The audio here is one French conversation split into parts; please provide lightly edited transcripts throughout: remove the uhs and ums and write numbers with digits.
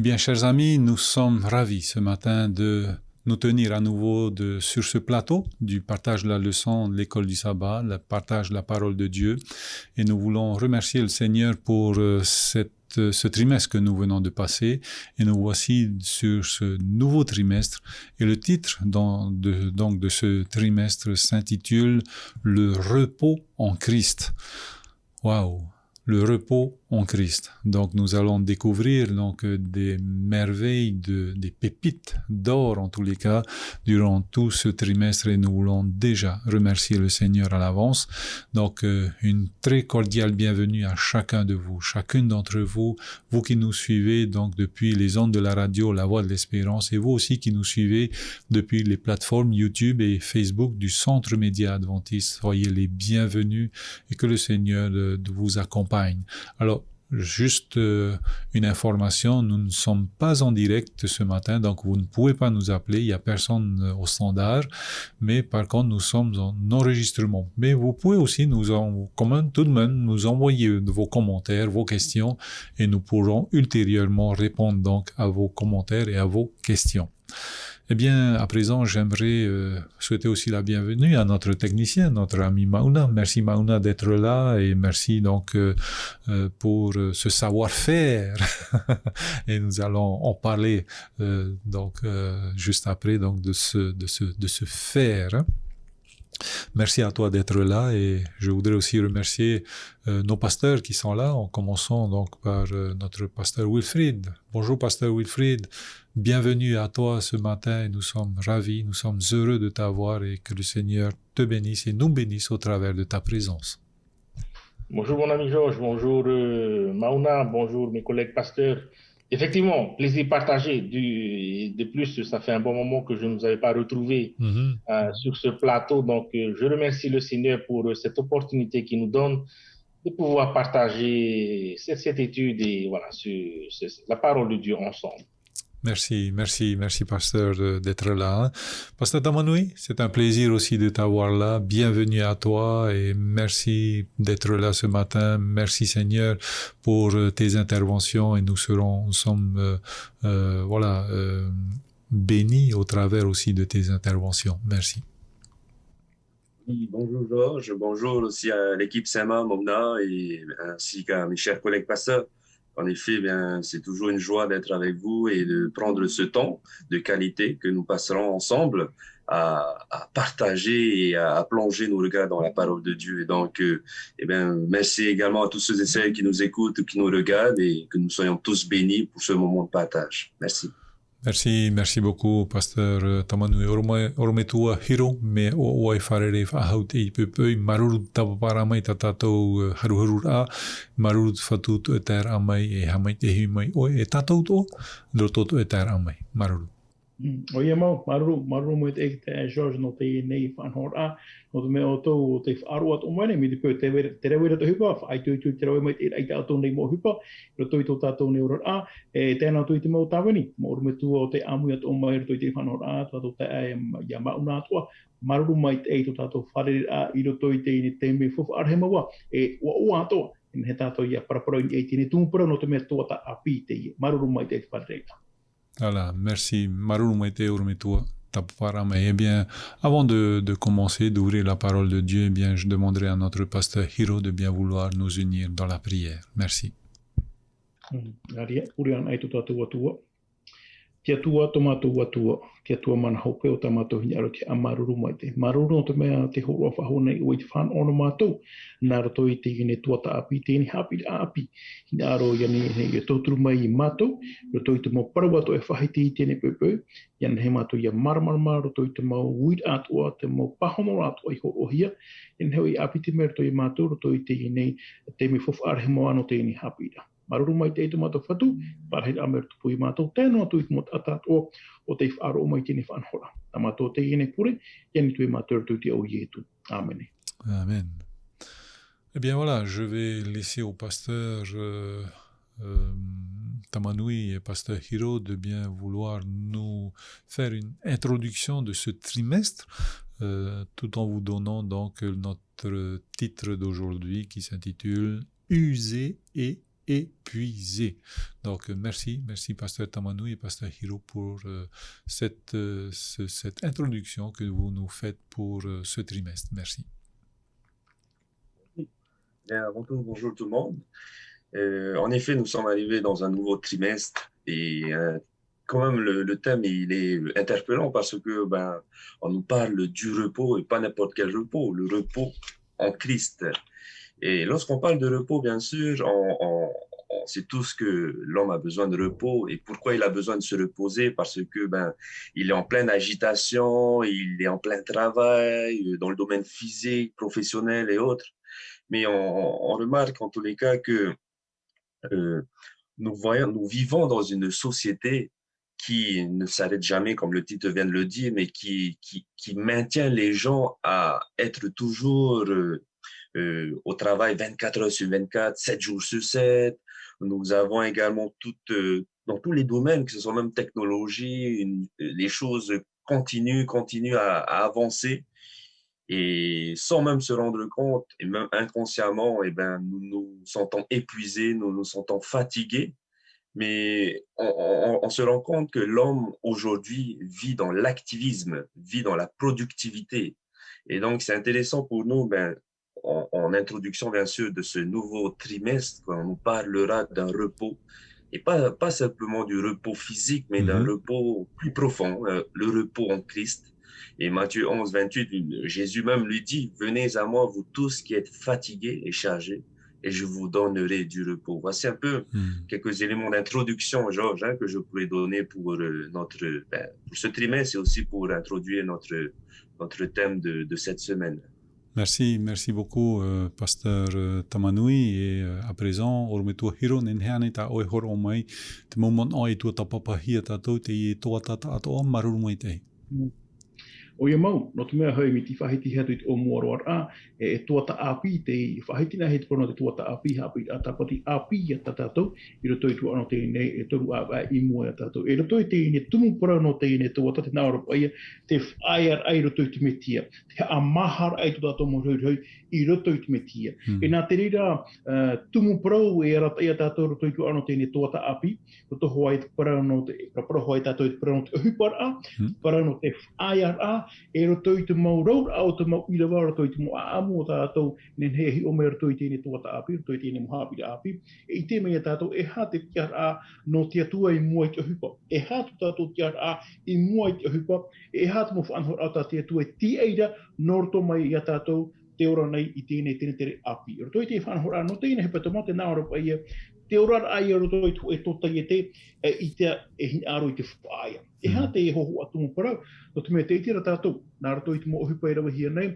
Bien, chers amis, nous sommes ravis ce matin de nous tenir à nouveau sur ce plateau du partage de la leçon de l'école du sabbat, le partage de la parole de Dieu. Et nous voulons remercier le Seigneur pour ce trimestre que nous venons de passer. Et nous voici sur ce nouveau trimestre. Et le titre de ce trimestre s'intitule « Le repos en Christ ». Waouh! Le repos en Christ. Donc nous allons découvrir des merveilles, des pépites d'or en tous les cas durant tout ce trimestre et nous voulons déjà remercier le Seigneur à l'avance. Donc une très cordiale bienvenue à chacun de vous, chacune d'entre vous, vous qui nous suivez donc depuis les ondes de la radio La Voix de l'Espérance et vous aussi qui nous suivez depuis les plateformes YouTube et Facebook du Centre Média Adventiste. Soyez les bienvenus et que le Seigneur vous accompagne. Alors, juste une information, nous ne sommes pas en direct ce matin, donc vous ne pouvez pas nous appeler, il n'y a personne au standard, mais par contre nous sommes en enregistrement. Mais vous pouvez aussi tout de même nous envoyer vos commentaires, vos questions, et nous pourrons ultérieurement répondre donc à vos commentaires et à vos questions. Eh bien, à présent, j'aimerais souhaiter aussi la bienvenue à notre technicien, notre ami Mauna. Merci Mauna d'être là et merci donc pour ce savoir-faire. Et nous allons en parler juste après donc de ce faire. Hein. Merci à toi d'être là et je voudrais aussi remercier nos pasteurs qui sont là, en commençant donc par notre pasteur Wilfried. Bonjour pasteur Wilfried, bienvenue à toi ce matin et nous sommes ravis, nous sommes heureux de t'avoir et que le Seigneur te bénisse et nous bénisse au travers de ta présence. Bonjour mon ami Georges, bonjour Mauna, bonjour mes collègues pasteurs. Effectivement, plaisir partagé. De plus, ça fait un bon moment que je ne nous avais pas retrouvés sur ce plateau. Donc, je remercie le Seigneur pour cette opportunité qu'il nous donne de pouvoir partager cette étude et voilà, sur la parole de Dieu ensemble. Merci pasteur d'être là. Pasteur Tamanoui, c'est un plaisir aussi de t'avoir là. Bienvenue à toi et merci d'être là ce matin. Merci Seigneur pour tes interventions et nous sommes bénis au travers aussi de tes interventions. Merci. Oui, bonjour Georges, bonjour aussi à l'équipe Sama, Momna et ainsi qu'à mes chers collègues pasteurs. En effet, c'est toujours une joie d'être avec vous et de prendre ce temps de qualité que nous passerons ensemble à partager et à plonger nos regards dans la parole de Dieu. Et donc, merci également à tous ceux et celles qui nous écoutent ou qui nous regardent et que nous soyons tous bénis pour ce moment de partage. Merci. Merci beaucoup, pasteur Tamanui. Orme tua hiro me o wharere whahau te ipupui maruru tapaparamai tatou haruharura maruru whatu tu e tēr amai e hamai te hui mai o e tatou to roto tu e tēr amai maruru. O ia mau, maruru mo te George no te nei whanhora, no te mea o tau o te whaaruat o mai, mi te pio te rewera to hupa, ai tui te rau mai te ai tātou nei mo hupa, ro tui tō tātou nei ora tēnā tui te mau tāwini, mo rume tua o te amuiat o mai, ro tui te whanhora, tātou te ai ia mauna atua, maruru mai te ei tō tātou wharere i ro tui te i te me fufu arhe maua, ua atoa, he tātou ia parapara i ei tine tūmpura no te mea tō ta api te i, maruru mai te wharere. Voilà, merci. Maruru Maite Urmetua Taparame. Eh bien, avant de commencer, d'ouvrir la parole de Dieu, eh bien, je demanderai à notre pasteur Hiro de bien vouloir nous unir dans la prière. Merci. Kia tua tomatou atua, kia tua mana hope o tamatou hini aro ki a maruru mai te. Maruru no te mea te horo whaho nei o i te whan ono mātou. Nā rato i te hine tuata api, te hini hapi api. Hini aro iani hei e tauturu mai i mātou. Rato i te mau parawato e whahiti i tēne pēpeu. Iani hei mātou i a maramarama, rato i te mau uid atua, te mau pahono atua i horo hia. Iani hei api te mea rato i mātou, rato i te hine te me fofu arehe moa no te hini hapi da. Maruru mai te i tomato whatu, parahit amer tupu i mātou tēnō atu i mot atat o te whaaro o mai tēne whanhora. Tā mātou te iene pure, iani tu i mātou tu te au ietu. Amen. Amen. Eh bien voilà, je vais laisser au pasteur Tamanoui et pasteur Hiro de bien vouloir nous faire une introduction de ce trimestre, tout en vous donnant donc notre titre d'aujourd'hui qui s'intitule « User et épuisés. Donc, merci Pasteur Tamanoui et Pasteur Hiro pour cette introduction que vous nous faites pour ce trimestre. Merci. Bien, avant tout, bonjour tout le monde. En effet, nous sommes arrivés dans un nouveau trimestre et quand même le thème il est interpellant parce que on nous parle du repos et pas n'importe quel repos, le repos en Christ. Et lorsqu'on parle de repos, bien sûr, on sait tous que l'homme a besoin de repos. Et pourquoi il a besoin de se reposer? Parce que il est en pleine agitation, il est en plein travail dans le domaine physique, professionnel et autres. Mais on remarque en tous les cas que nous vivons dans une société qui ne s'arrête jamais, comme le titre vient de le dire, mais qui maintient les gens à être toujours au travail 24 heures sur 24, 7 jours sur 7. Nous avons également dans tous les domaines, que ce soit même technologie, les choses continuent à avancer. Et sans même se rendre compte, et même inconsciemment, nous nous sentons épuisés, nous nous sentons fatigués. Mais on se rend compte que l'homme aujourd'hui vit dans l'activisme, vit dans la productivité. Et donc, c'est intéressant pour nous, en introduction, bien sûr, de ce nouveau trimestre, quand on nous parlera d'un repos, et pas simplement du repos physique, mais d'un repos plus profond, le repos en Christ. Et Matthieu 11, 28, Jésus même lui dit, « Venez à moi, vous tous qui êtes fatigués et chargés, et je vous donnerai du repos. » Voici un peu quelques éléments d'introduction, Georges, que je pourrais donner pour pour ce trimestre et aussi pour introduire notre thème de cette semaine. Merci beaucoup, Pasteur Tamanoui. Et à présent, Ormetua Hiro Nenhane ta oihor omai, te momon oi tua tapapahia tatou te i toa tata ato marurumai te. O ia mau, no te mea hau mi ti whahiti hatu i te o muaroa e tuata api te whahiti na he te pono te tuata api hapi a tapati api a tatatou i roto i tua ano te nei e toru a i mua a tatatou. E roto i te ine tumu pora no te ine tuata te naora paia te whaiar ai roto i te metia. Te amahar ai tu tatatou mo hau i roto i te metia. E nā te rira tumu parau e ara tai a tatatou roto i tua ano te ine tuata api roto hoai te parau no te parau tatatou i te parau no te uhupara parau no te whaiar a e roto i te mau raura au te mau irawa roto i te mau aamu o tātou nen hehi o mea roto i tēne tuata api, roto i tēne mohapira api. E i te mea tātou e hā te tiara a no te atua i mua i te hupa. E hā tu tātou tiara a i mua i te hupa. E hā te mo whanhor au tā te atua i ti eira no roto mai i a tātou te ora nei i tēne tere api. Roto i te whanhor a no tēne hepa tama te nāora pa ia te ora ai roto i tu e tota i te i te e hin aro i te whaia. E hā te e hoho atu mo parau, no te mea te itira tātou, nā rato i te mo ohupa i rawa hia nei,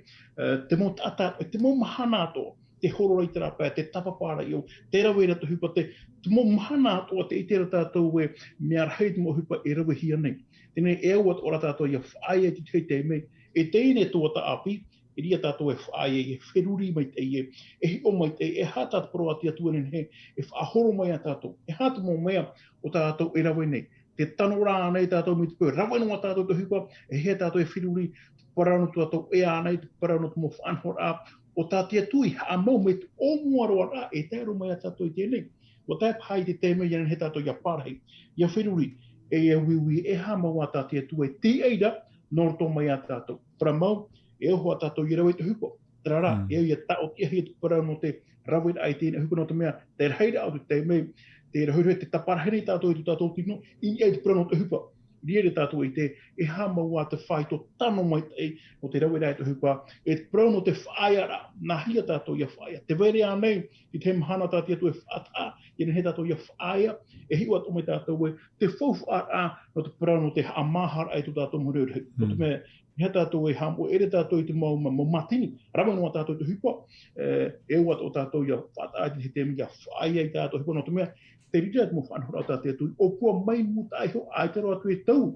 te mo tata, te mo mahana atoa, te horora i te rapa, te tapapara i o, te rawa i rato hupa, te mo mahana atoa, te itira tātou e mea rahei te mo ohupa i rawa hia nei. Tēnei e au at ora tātou i a whaia i te tei mei, e teine tuata api, e ria tātou e whaia e wheruri mai te e hi o mai te e hā tātou paro ati atua nen he, e whaahoro mai a tātou, e hā te mo mea o tātou e rawa nei. Te tano rā nei tātou mi te pō, rawa inua tātou te hupa, e hea tātou e whiruri, te parano tātou e ānei, te parano te mo whanhor a, o tātia tui, a mau me te o muaroa rā, e tēro mai a tātou i tēnei. O tai pai te tēmei, ianen he tātou ia pārhei, ia whiruri, e wiwi, e hā mau a tātia tui, ti eira, nō roto mai a tātou. Para mau, e oho a tātou i rawa i te hupa. Tērā, e ia tāo tia hea te parano te rawa i tēnei hupa no te mea, te reira au te tēmei, te rahuire te taparaheri tātou i tu tātou tino, i ai te prano te hupa. Riere tātou i te, e hā maua te whai to tano mai te, o te rahuire ai te hupa, e te prano te whaiara, nā hia tātou i a whaia. Te vere anei, i te mahana tātia tu e whata, i he tātou i a whaia, e hiwa to mai tātou e, te whauwhara, no te prano te amahara ai tu tātou mureu. No te mea, he tātou e hamo, ere tātou i te mau matini, rawa noa tātou i te hupa, e ua o tātou i a whata, i te temi i a whaia i tātou hupa, no te mea, te rira te mo whanhora o tātou tui, o kua mai muta ai ho, ai te roa tu e tau.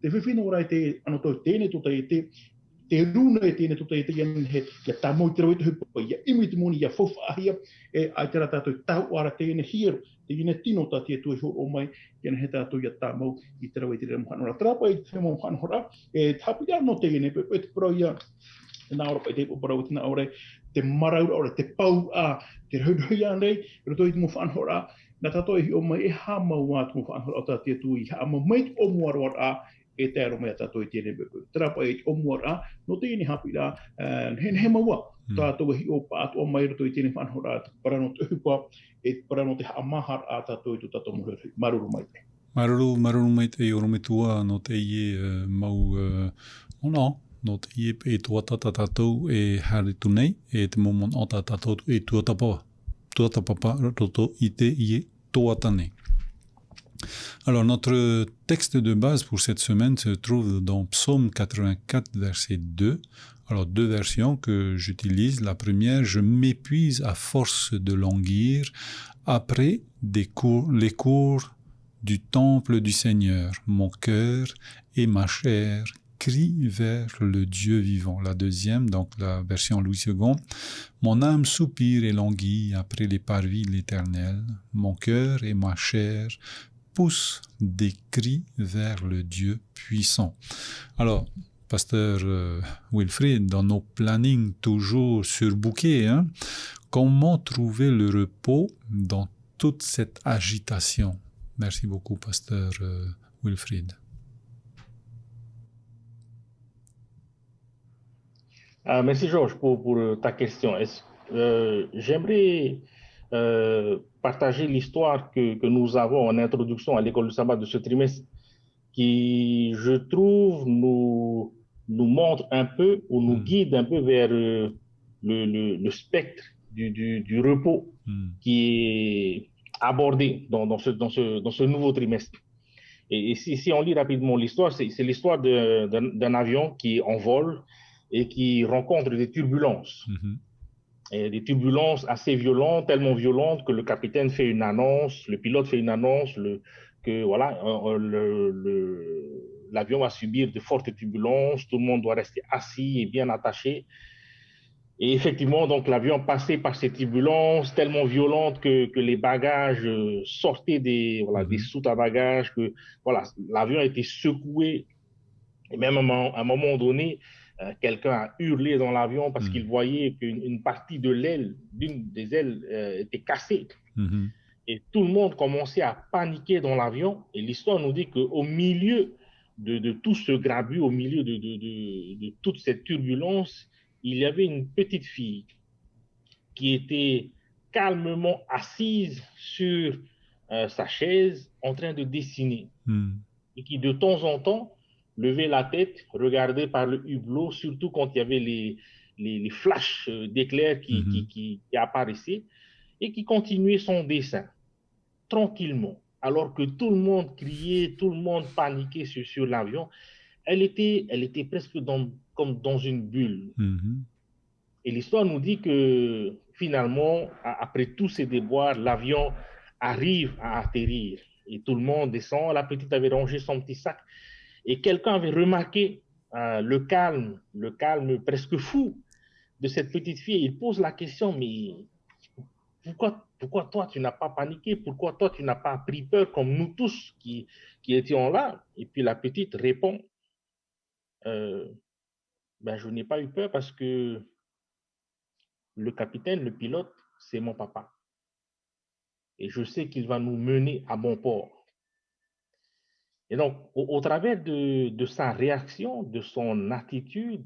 Te whiwhino ora i te, ano tau tēne tota i te runa i tēne tota i te ian he, ia tā mau te rawa i te hupa, ia imi te moni, ia whawhaahia, e ai te ra tātou tau ara tēne hir, te ina tino tātou tui ho o mai, ian he tātou ia tā mau i te rawa i te rira mo whanhora. Trapa i te mo whanhora, e tapira no tēne, e te pro ia, nā ora pa i te parau tina ore, te maraura ora, te pau a, te rauhui anei, roto i mo whanhora, na tato i o mai e ha mau atu mo whanhora o tatia tui, ha ama mai o muaroar a, e te aro mea tato i tēne beku. Trapa e o muara, no te ini hapi la, he maua, tato hi o paatu o mai roto i tēne whanhora, parano te hupa, e parano te haamahar a tato i tu tato mo rei, maruru mai te. Maruru mai te i oromitua no te ie mau, no te ie e tuatata tatou e haritu nei, e te momon o tatou e tuatapapa roto i te ie tuata nei. Alors, notre texte de base pour cette semaine se trouve dans Psaume 84, verset 2. Alors, deux versions que j'utilise. La première, je m'épuise à force de languir après les cours du temple du Seigneur. Mon cœur et ma chair crient vers le Dieu vivant. La deuxième, donc la version Louis II. Mon âme soupire et languit après les parvis de l'Éternel. Mon cœur et ma chair poussent des cris vers le Dieu puissant. Alors, Pasteur Wilfried, dans nos plannings toujours surbookés, comment trouver le repos dans toute cette agitation? Merci beaucoup, Pasteur Wilfried. Merci Georges pour ta question. J'aimerais partager l'histoire que nous avons en introduction à l'école du sabbat de ce trimestre qui, je trouve, nous montre un peu ou nous guide un peu vers le spectre du repos qui est abordé dans ce nouveau trimestre. Et si on lit rapidement l'histoire, c'est l'histoire d'un avion qui est en vol et qui rencontre des turbulences. Et des turbulences assez violentes, tellement violentes que le capitaine fait une annonce, le pilote fait une annonce que voilà, l'avion va subir de fortes turbulences, tout le monde doit rester assis et bien attaché. Et effectivement, donc l'avion passait par ces turbulences tellement violentes que les bagages sortaient des soutes à bagages, que voilà, l'avion a été secoué. Et même à un moment donné, quelqu'un a hurlé dans l'avion parce qu'il voyait qu'une partie de l'aile, d'une des ailes était cassée. Et tout le monde commençait à paniquer dans l'avion. Et l'histoire nous dit qu'au milieu de tout ce grabuge, au milieu de toute cette turbulence, il y avait une petite fille qui était calmement assise sur sa chaise en train de dessiner. Et qui de temps en temps levait la tête, regardait par le hublot, surtout quand il y avait les flashs d'éclairs qui apparaissaient, et qui continuait son dessin tranquillement, alors que tout le monde criait, tout le monde paniquait sur l'avion. Elle était presque comme dans une bulle. Et l'histoire nous dit que finalement, après tous ces déboires, l'avion arrive à atterrir et tout le monde descend. La petite avait rangé son petit sac et quelqu'un avait remarqué le calme presque fou de cette petite fille. Il pose la question, mais pourquoi toi tu n'as pas paniqué? Pourquoi toi tu n'as pas pris peur comme nous tous qui étions là? Et puis la petite répond, je n'ai pas eu peur parce que le capitaine, le pilote, c'est mon papa. Et je sais qu'il va nous mener à bon port. Et donc, au travers de sa réaction, de son attitude,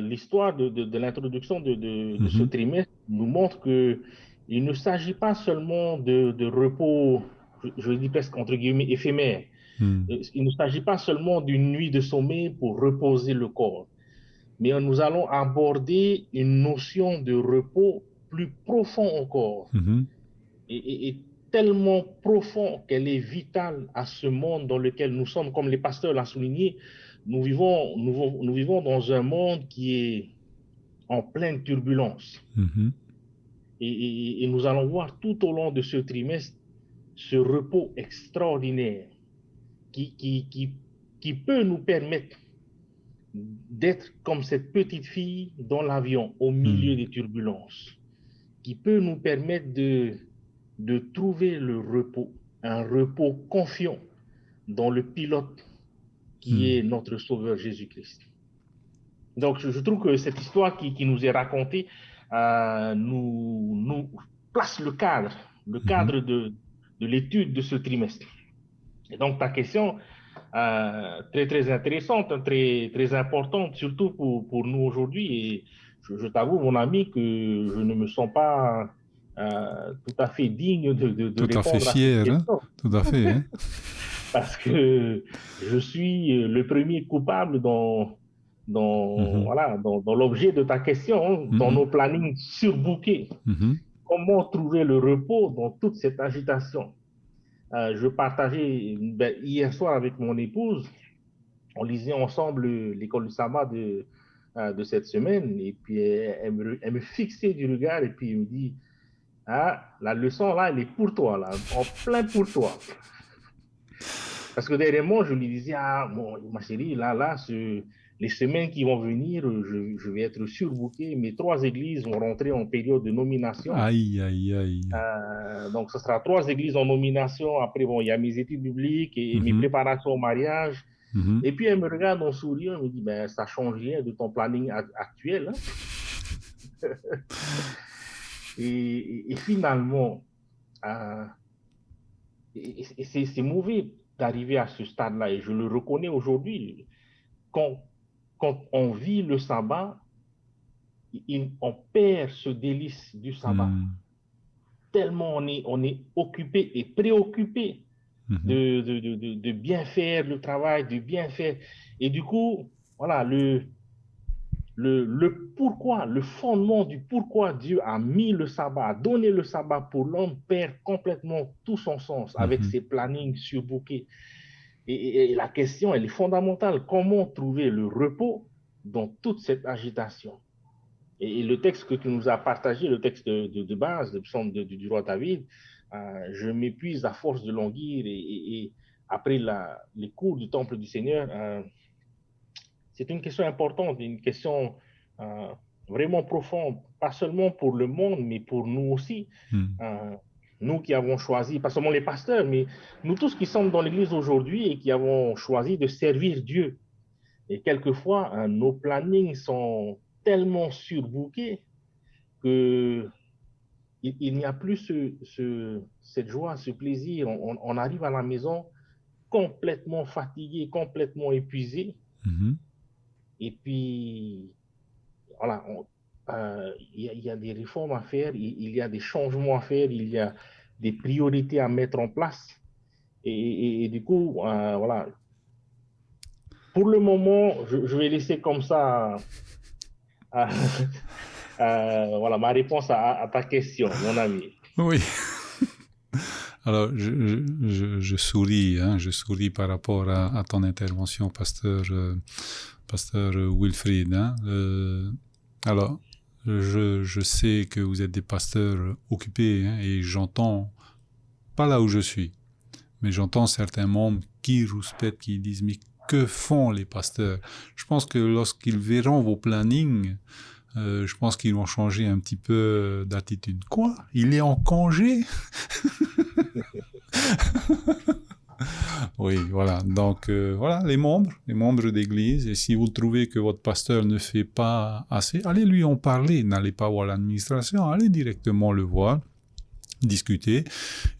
l'histoire de l'introduction de ce trimestre nous montre qu'il ne s'agit pas seulement de repos, je dis presque entre guillemets, éphémère. Il ne s'agit pas seulement d'une nuit de sommeil pour reposer le corps, mais nous allons aborder une notion de repos plus profond encore, et tellement profond qu'elle est vitale à ce monde dans lequel nous sommes. Comme les pasteurs l'ont souligné, nous vivons dans un monde qui est en pleine turbulence. Et nous allons voir tout au long de ce trimestre ce repos extraordinaire qui peut nous permettre d'être comme cette petite fille dans l'avion au milieu des turbulences, qui peut nous permettre de trouver le repos, un repos confiant dans le pilote qui est notre Sauveur Jésus-Christ. Donc je trouve que cette histoire qui nous est racontée nous place le cadre de l'étude de ce trimestre. Et donc, ta question, très, très intéressante, très, très importante, surtout pour nous aujourd'hui. Et je t'avoue, mon ami, que je ne me sens pas tout à fait digne de tout répondre à fait fier, à cette question. Hein? Tout à fait. Hein? Parce que je suis le premier coupable dans l'objet de ta question, dans nos plannings surbookés. Comment trouver le repos dans toute cette agitation? Je partageais hier soir avec mon épouse, on lisait ensemble l'école du sabbat de cette semaine, et puis elle me fixait du regard, et puis elle me dit, la leçon là, elle est pour toi, là, en plein pour toi. Parce que derrière moi, je lui disais, ma chérie, les semaines qui vont venir, je vais être surbooké. Mes 3 églises vont rentrer en période de nomination. Aïe, aïe, aïe. Donc, ce sera 3 églises en nomination. Après, il y a mes études bibliques et mes préparations au mariage. Et puis, elle me regarde en souriant, elle me dit, ça change rien de ton planning actuel. Hein? et finalement, c'est mauvais d'arriver à ce stade-là, et je le reconnais aujourd'hui. Quand on vit le sabbat, on perd ce délice du sabbat. Tellement on est occupé et préoccupé de bien faire le travail, de bien faire. Et du coup, voilà, le pourquoi, le fondement du pourquoi Dieu a mis le sabbat, a donné le sabbat pour l'homme, perd complètement tout son sens avec ses plannings surbookés. Et la question, elle est fondamentale. Comment trouver le repos dans toute cette agitation? Et le texte que tu nous as partagé, le texte de base, le psaume du roi David, je m'épuise à force de languir, et après les cours du temple du Seigneur, c'est une question importante, une question vraiment profonde, pas seulement pour le monde, mais pour nous aussi. Nous qui avons choisi, pas seulement les pasteurs, mais nous tous qui sommes dans l'Église aujourd'hui et qui avons choisi de servir Dieu. Et quelquefois, nos plannings sont tellement surbookés qu'il n'y a plus cette joie, ce plaisir. On arrive à la maison complètement fatigué, complètement épuisé. Et puis, voilà, il y a des réformes à faire, il y a des changements à faire, il y a des priorités à mettre en place. Et du coup, voilà. Pour le moment, je vais laisser comme ça voilà, ma réponse à ta question, mon ami. Oui. Alors, je souris, hein, je souris par rapport à ton intervention, pasteur Wilfried. Hein. Alors, je sais que vous êtes des pasteurs occupés, hein, et j'entends, pas là où je suis, mais j'entends certains membres qui rouspètent, qui disent, mais que font les pasteurs? Je pense que lorsqu'ils verront vos plannings, je pense qu'ils vont changer un petit peu d'attitude. Quoi? Il est en congé? Oui, voilà. Donc, voilà, les membres d'église. Et si vous trouvez que votre pasteur ne fait pas assez, allez lui en parler. N'allez pas voir l'administration, allez directement le voir, discuter.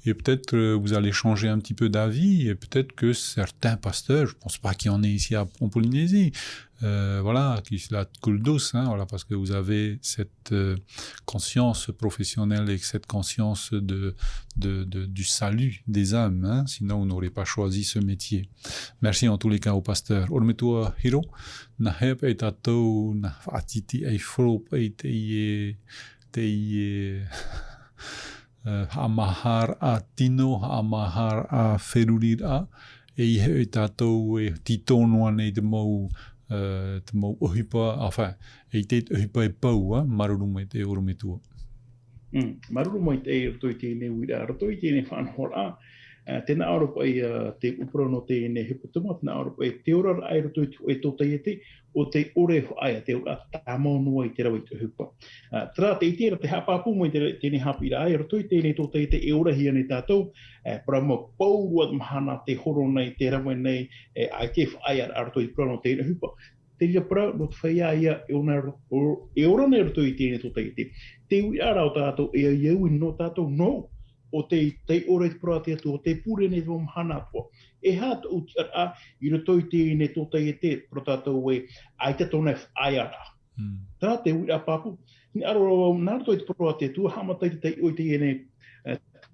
Et peut-être vous allez changer un petit peu d'avis. Et peut-être que certains pasteurs, je pense pas qu'il y en ait ici en Polynésie, voilà, qui la coule douce, hein, voilà, parce que vous avez cette conscience professionnelle et cette conscience du salut des âmes, hein, sinon vous n'aurez pas choisi ce métier. Merci en tous les cas au pasteur. Ormetua Hiro, na hep et tatou na atiti ei frop ei te amahar a tino, amahar a ferurir a, e tatou e titonoa nei te mau te mau ohipa, enfin, e te ohipa e pau, maruruma i te orometua. Maruruma i te roto i tēnei wira, roto i tēnei whanhora, tēnā aropa i te uprono tēnei hepatuma, tēnā aropa i te ora ai roto i tō te o te ore ai te ora tāmaunua i te rawa i te hupa. Tērā te itera te hapapu mo i tēnei hapira ai roto i tēnei tō te e ora hia nei tātou, parama paurua mahana te horo nei, te rawa nei, ai te whaai ar roto i prono tēnei hupa. te ia pra no te whaia ia e ora nei roto i tēne tō teite. Te ui ara o tātou e iau i no tātou no. O te ora i te pra te atu, o te pure nei tō mhana atua. E hāt o te ara i roto i tēne tō teite pro tātou e ai te tōna whaia ra. Tā te ui a papu. Ni aro nā roto i te pra te atu, hamatai te oi te ene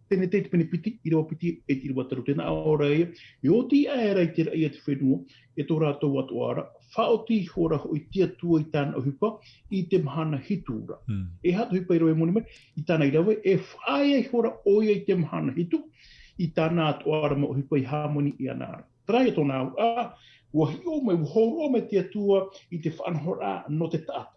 tēne te pene piti, i roa piti e tiri wataru. Tēnā ora e, i o ti aera i te rai a te whenua, e tō rātou atu ara, whaoti hora hoi tia tua i tāna hupa i te mahana hitura. E hatu hupa i roe moni mai, i tāna i rawe, e whaia i hora oia i te mahana hitu, i tāna atu ara mo hupa i harmoni i anara. Trai tō nā, wahi o mai, wahoro me tia tua i te whanhora no te tata.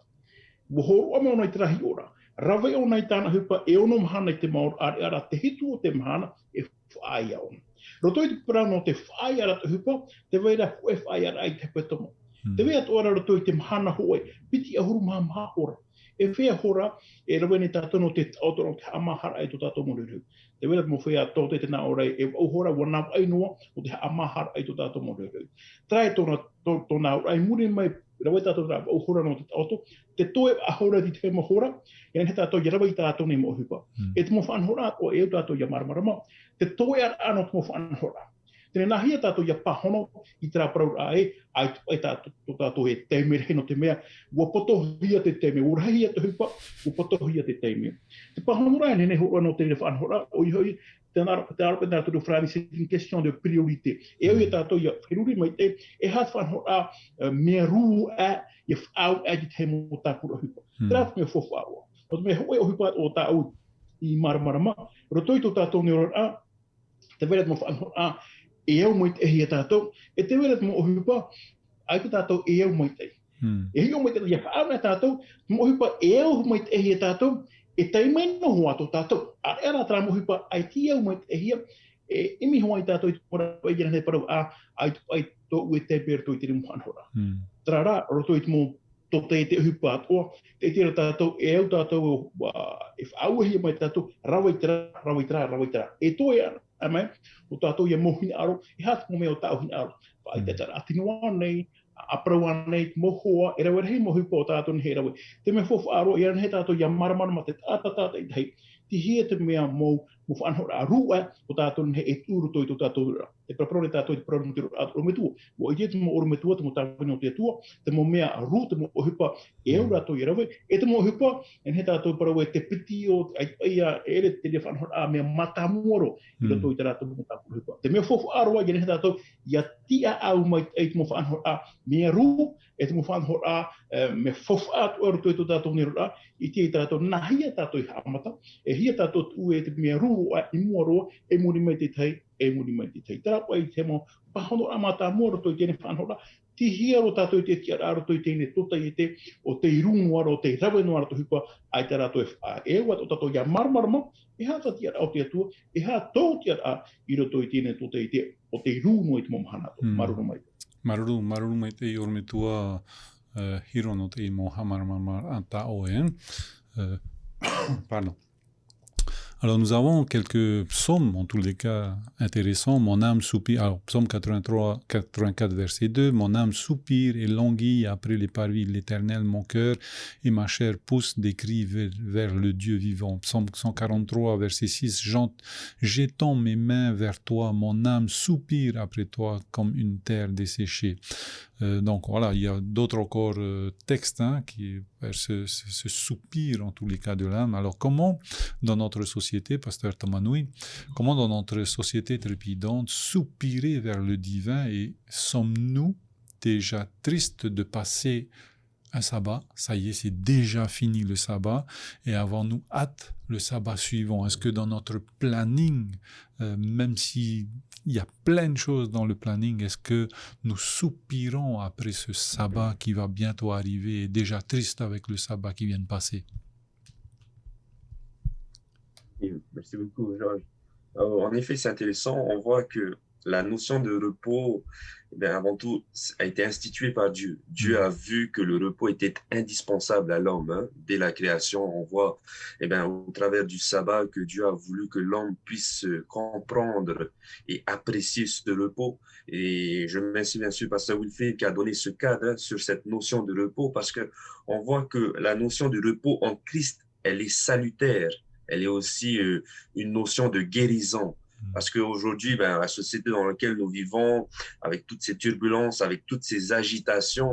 Wahoro me ona i te rahi ora. Rawe o nei tāna hupa e ono mahana i te maor are ara te hitu o te mahana e whaia ona. Roto i te pra no te whaia ara te hupa, te weira e whaia ara i te petomo. Te wea toara roto i te mahana hoe, piti ahuru maha ora. E whea hora, e rawe ni tātou no te autono te amahara i tō tātou moruru. Te wera mo whea tō te tēnā ora e auhora wana ainua o te amahara i tō tātou moruru. Trai tōna ora i muri mai, rawe tātou rā auhora no te auto, te toe ahora di te mahora, e he tātou i rawe i tātou nei mo hupa. E te mo whanhora o e tātou i marmarama, te toe ar ano te mo whanhora. Tēnei nahia tātou ia pahono i tērā parau ae, ai tātou e teime rei no te mea, ua potohia te teime, urahia te hupa, ua potohia te teime. Te pahono rai nene hora no te rei whanhora, o i hoi, te arape tātou frani, c'est une question de priorité. E oi tātou ia whenuri mai te, e hat whanhora mea rū ia whau i te mo tāpura hupa. Tērā mea whawhaua. O te mea hoi o hupa o tāu i maramarama, rotoi tō tātou ni ora te veret mo whanhora e au mai te ehia tātou, e te wera mo ohupa, ai te tātou e au mai te. E hi o mai te ia whaana tātou, mo ohupa e au mai te ehia tātou, e tei mai noho ato tātou. Are ara tera mo ohupa, ai ti au mai te ehia, e imi hoa i tātou i te pora, e gana he parau, ai tō ue te pēr tō i te rimu hanhora. Tera rā, roto i te mo tō te hupa atoa, te tira tātou, e au tātou, e whaauahia mai tātou, rawaitara. E tō e ana. Amai, o tātou ia mohina aro, i hatu mo mea o tāu hina aro. Whai te tara atinua nei, apraua nei, mohoa, e rawe rei mohupa o tātou ni he rawe. Te mea whofu aro, i ane he tātou ia maramarama te tātata i tei. Ti hia te mea mo whanhora a rua o tātou ni he e tūru toi tō tātou rura. Te praprone tātou i te praprone te orometua. Wa i te mo orometua, te mo tāwhani o te atua, te mo mea a rua, te mo ohupa e au rātou i rawe. E te mo ohupa, en he tātou parawe te piti o aia ere te rea whanhora a mea matamuoro i rato i te rātou mo tātou ohupa. Te mea whofu aroa i he tātou, ia tia au mai e te mo whanhora a mea rua, e te mo whanhora a me whofu atu aru toi tō tātou ni rura, i te i tātou nahia tātou i hamata, e hia tātou tu e te mea rua i mua roa, e muri mai te tei, Tara pai te mo pahono amata mo roto i tēne whanhora, ti hia ro tātou i te tia raro toi tēne tota i te, o te irungu aro, o te rawe no aro to hupa, ai te rato e wat o tātou ia marmarama, e hata tia rao te atua, e ha tau tia ra i roto i tēne tota i te, o te irungu i te momahana to, maruru mai. Maruru mai te i ormetua hiro no te i mo hamarama anta oen. Pardon. Alors nous avons quelques psaumes, en tous les cas intéressants. Mon âme soupire, alors psaume 84 verset 2, mon âme soupire et languit après les parvis de l'Éternel, mon cœur et ma chair poussent des cris vers le Dieu vivant. Psaume 143 verset 6, j'étends mes mains vers toi, mon âme soupire après toi comme une terre desséchée. Donc voilà, il y a d'autres encore textes qui ce soupir en tous les cas de l'âme. Alors comment dans notre société, Pasteur Tamanoui, comment dans notre société trépidante soupirer vers le divin et sommes-nous déjà tristes de passer un sabbat? Ça y est, c'est déjà fini le sabbat et avons-nous hâte le sabbat suivant? Est-ce que dans notre planning, même si il y a plein de choses dans le planning, est-ce que nous soupirons après ce sabbat qui va bientôt arriver et déjà triste avec le sabbat qui vient de passer? Merci beaucoup, Georges. En effet, c'est intéressant. On voit que la notion de repos, avant tout, a été instituée par Dieu. Dieu a vu que le repos était indispensable à l'homme. Hein. Dès la création, on voit au travers du sabbat que Dieu a voulu que l'homme puisse comprendre et apprécier ce repos. Et je remercie bien sûr Pasteur Wilfried qui a donné ce cadre sur cette notion de repos parce que on voit que la notion de repos en Christ, elle est salutaire. Elle est aussi une notion de guérison. Parce qu'aujourd'hui, la société dans laquelle nous vivons, avec toutes ces turbulences, avec toutes ces agitations,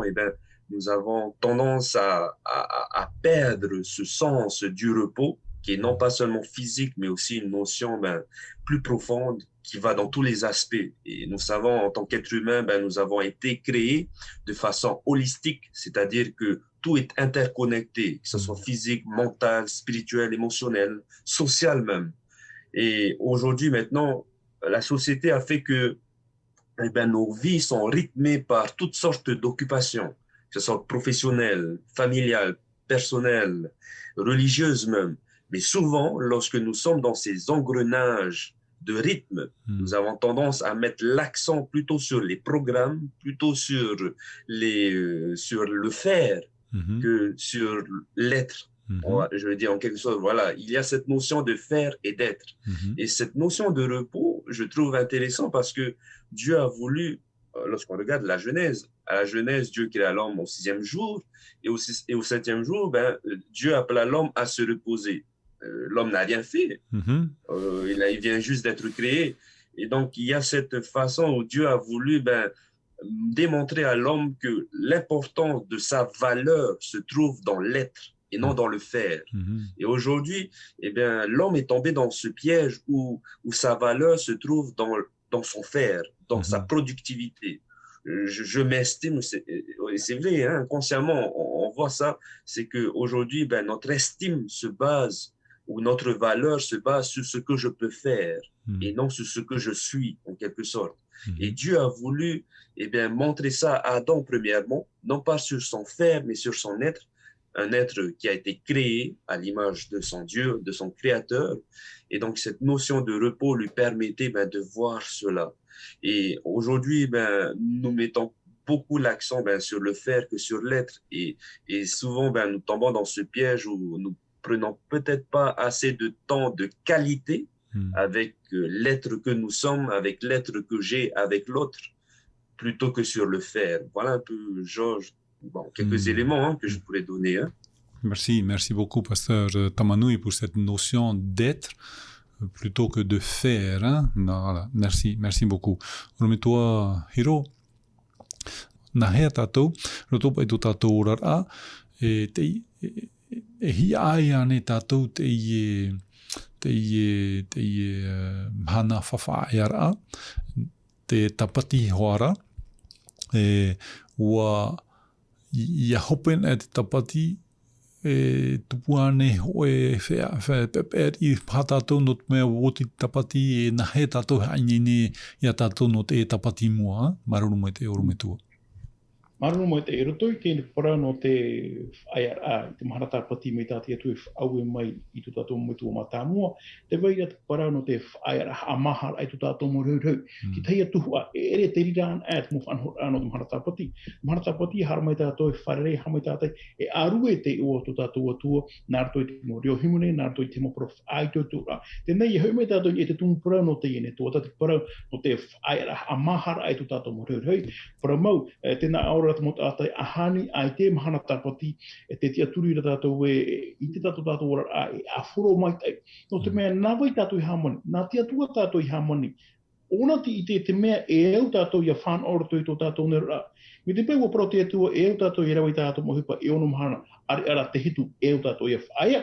nous avons tendance à perdre ce sens du repos, qui est non pas seulement physique, mais aussi une notion plus profonde qui va dans tous les aspects. Et nous savons, en tant qu'être humain, nous avons été créés de façon holistique, c'est-à-dire que tout est interconnecté, que ce soit physique, mental, spirituel, émotionnel, social même. Et aujourd'hui, maintenant, la société a fait que nos vies sont rythmées par toutes sortes d'occupations, que ce soit professionnelles, familiales, personnelles, religieuses même. Mais souvent, lorsque nous sommes dans ces engrenages de rythme, nous avons tendance à mettre l'accent plutôt sur les programmes, plutôt sur le faire que sur l'être. Je veux dire, en quelque sorte, voilà, il y a cette notion de faire et d'être. Et cette notion de repos, je trouve intéressant parce que Dieu a voulu, lorsqu'on regarde la Genèse, à la Genèse, Dieu créa l'homme au 6e jour, et au 7e jour, Dieu appela l'homme à se reposer. L'homme n'a rien fait. Il vient juste d'être créé. Et donc, il y a cette façon où Dieu a voulu démontrer à l'homme que l'importance de sa valeur se trouve dans l'être et non dans le faire. Et aujourd'hui, l'homme est tombé dans ce piège où sa valeur se trouve dans son faire, dans sa productivité. Je m'estime, c'est vrai, hein, inconsciemment, on voit ça, c'est qu'aujourd'hui, notre estime se base, ou notre valeur se base sur ce que je peux faire et non sur ce que je suis, en quelque sorte. Et Dieu a voulu montrer ça à Adam premièrement, non pas sur son faire, mais sur son être, un être qui a été créé à l'image de son Dieu, de son Créateur. Et donc, cette notion de repos lui permettait de voir cela. Et aujourd'hui, nous mettons beaucoup l'accent sur le faire que sur l'être. Et souvent, nous tombons dans ce piège où nous prenons peut-être pas assez de temps de qualité avec l'être que nous sommes, avec l'être que j'ai avec l'autre, plutôt que sur le faire. Voilà un peu, Georges, quelques éléments que je pourrais donner. Hein. Merci beaucoup, Pasteur Tamanui, pour cette notion d'être plutôt que de faire. Hein? Voilà, merci beaucoup. Rometua Hiro, nahea tatou, roto pai to tatou rara, te hi ai ane tatou te hana whawhaeara, te tapati hoara, ua ia hopen e te tapati tupuane hoe whea peper i pātātou no te mea woti tapati e nahe tātou hainene ia tātou no te tapati mua, maruru mai te orumetua. Maruru mai te erotoi ke para no te IRA, te maharata pati me tātia tui au e mai i tu tātou moitua mātāmua, te veira te para no te IRA amahar ai tu tātou mo reu. Ki teia tuhua, ere te riraan te mo whanhora no te maharata pati. Maharata pati hara mai tātou e wharere hamai tātai, e arue te ua tu tātou atua, nārtoi te mo reo himune, nārtoi te mo prof ai tō tura. Tēnei e hau mai tātou e te tumu para no te ene tua, te para no te IRA amahar ai tu tātou mo reu. Para mau, tēnā aura te mo tātai ahani ai te mahana tāpati e te tia turi ra tātou i te tātou ora e afuro mai tai. No te mea nāwai tātou i hamani, nā tia tua tātou i hamani. Onati i te mea e au tātou i a whan ora tui tō tātou nera. Me te pēua pro te atua e au tātou i rawai tātou mo hipa e ono mahana, ara te hitu e au tātou i a whaia.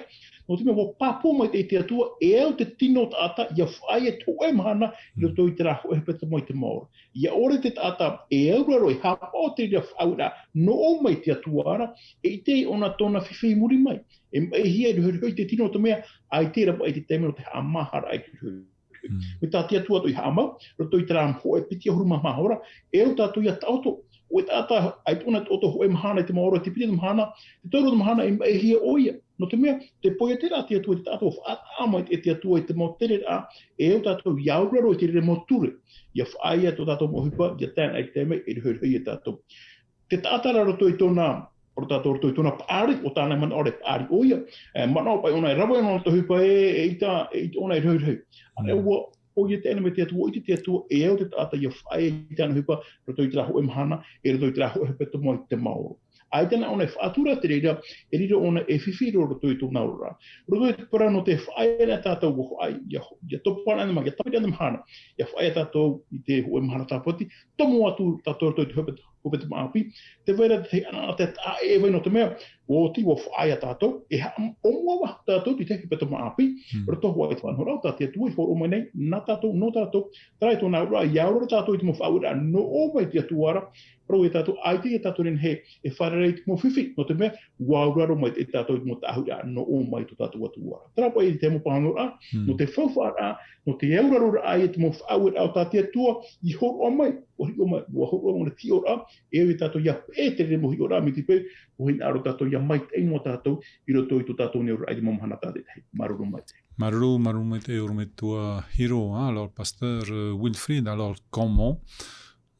No te mea mo papo mai te atua e au te tino tāta i a whaia tō e mahana i roto i te raho e peta mai te maora. Ia ore te tāta e au raro i hapa o te ria whaura no o mai te atua ara e te ona tōna whiwhi muri mai. E hia i ruhuri te tino te mea ai te rapa i te teme o te hamahara ai te ruhuri. Me tā te atua to i hamau, roto i te rām hoa e piti ahuru mahora, e au tātou i a tauto. o tata ai tuna to ho mahana te maoro te pili mahana te toro mahana e hia oia no te mea te poia te rati atu te tata of ama te atu te mo tere a e o tata yaura ro te re mo ture ia ai to tata mo hipa ia tan ai te me e hoi hoi tata te tata ro to tona o tata to tona pari o tana man ore pari oia mana pa ona rabo no to hipa e ita ona hoi hoi e o ia tēnā me te atua, i te atua, e au te tata ia whae i tēnā hupa, roto i te raho e mahana, e roto i te raho e peto mo i te maoro. Ai tēnā ona e whaatura te reira, e rira ona e whiwhiro roto i tō naura. Roto i te para no te whae na tātou wako ai, ia topana ana ma, ia tapira ana mahana, ia whae tātou i te hoe mahana tāpoti, tomo atu tātou roto i te hupet maapi, te vera te ana te tā e vai no te mea, o ti wo whae tātou, e ha omua wa tātou i te hupet maapi, roto hoa i te whanhora, tātou tua i horo mai nei, na tātou, no tātou, tarai tō naura, i aura tātou i te mo whaura, no o mai te atuara, pro e tātou, ai te tātou rin he, e wharerei te mo whiwhi, no te mea, wauraro mai te tātou i te mo tāhura, no o mai te tātou atuara. Tarapo e te mo pānora, no te whawhara, no te auraro ai e te mo whaura, au tātou tua, i horo o mai, o hi o mai, o horo o mai ti ora, e o tātou ia e te re mo hi ora, mi te pe, o hin aro tātou ia mai te ino tātou, i roto i tō tātou ne ora, ai te momhana tātou te, maruru mai te. Maruru mai te oro me tua hiro, hein? Alors pasteur Wilfried, alors comment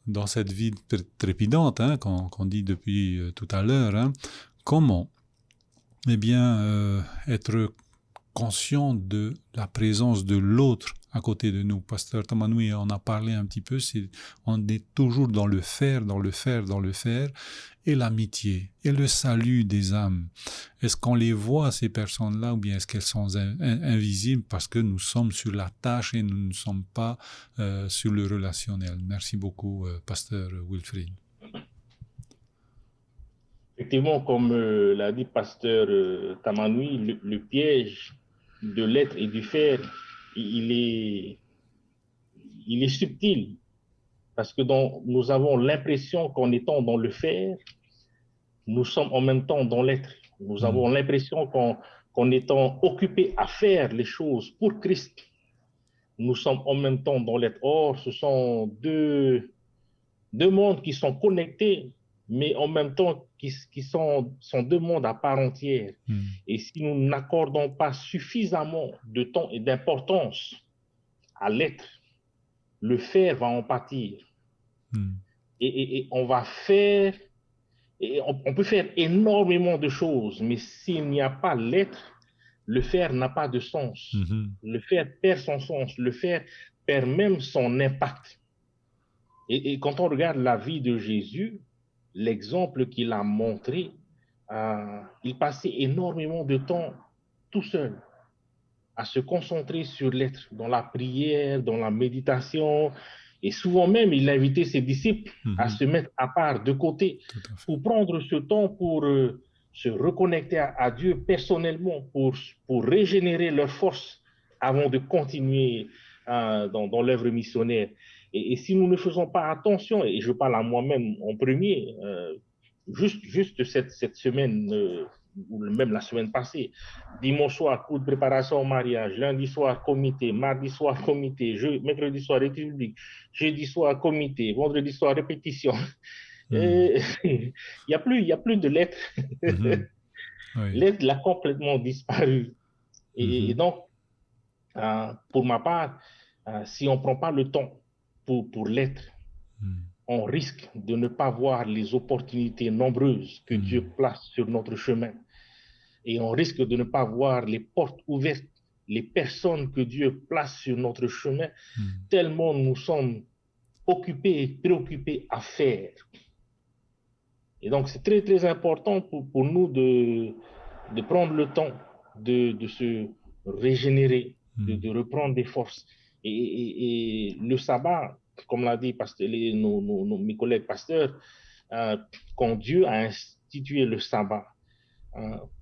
dans cette vie trépidante, hein, qu'on dit depuis tout à l'heure, hein, comment eh bien, être conscient de la présence de l'autre à côté de nous. Pasteur Tamanoui en a parlé un petit peu, on est toujours dans le faire, et l'amitié, et le salut des âmes. Est-ce qu'on les voit, ces personnes-là, ou bien est-ce qu'elles sont invisibles parce que nous sommes sur la tâche et nous ne sommes pas sur le relationnel? Merci beaucoup, Pasteur Wilfried. Effectivement, comme l'a dit Pasteur Tamanoui, le piège de l'être et du faire, il est subtil, parce que nous avons l'impression qu'en étant dans le faire, nous sommes en même temps dans l'être. Nous avons l'impression qu'en étant occupés à faire les choses pour Christ, nous sommes en même temps dans l'être. Or, ce sont deux mondes qui sont connectés, mais en même temps qui sont deux mondes à part entière. Et si nous n'accordons pas suffisamment de temps et d'importance à l'être, le faire va en pâtir. Et on va faire, et on peut faire énormément de choses, mais s'il n'y a pas l'être, le faire n'a pas de sens. Le faire perd son sens, le faire perd même son impact. Et quand on regarde la vie de Jésus, l'exemple qu'il a montré, il passait énormément de temps tout seul, à se concentrer sur l'être, dans la prière, dans la méditation, et souvent même il invitait ses disciples à se mettre à part de côté pour prendre ce temps pour se reconnecter à Dieu personnellement, pour régénérer leur force avant de continuer dans l'œuvre missionnaire. Et si nous ne faisons pas attention, et je parle à moi-même en premier, juste cette semaine, ou même la semaine passée, dimanche soir, cours de préparation au mariage, lundi soir, comité, mardi soir, comité, mercredi soir, études bibliques, jeudi soir, comité, vendredi soir, répétition. Il n'y a plus de lettres. Oui. L'être l'a complètement disparu. Et donc, pour ma part, si on ne prend pas le temps pour l'être, on risque de ne pas voir les opportunités nombreuses que Dieu place sur notre chemin. Et on risque de ne pas voir les portes ouvertes, les personnes que Dieu place sur notre chemin, tellement nous sommes occupés et préoccupés à faire. Et donc, c'est très, très important pour nous de prendre le temps de se régénérer, de reprendre des forces. Et le sabbat, comme l'a dit mes collègues pasteurs, quand Dieu a institué le sabbat,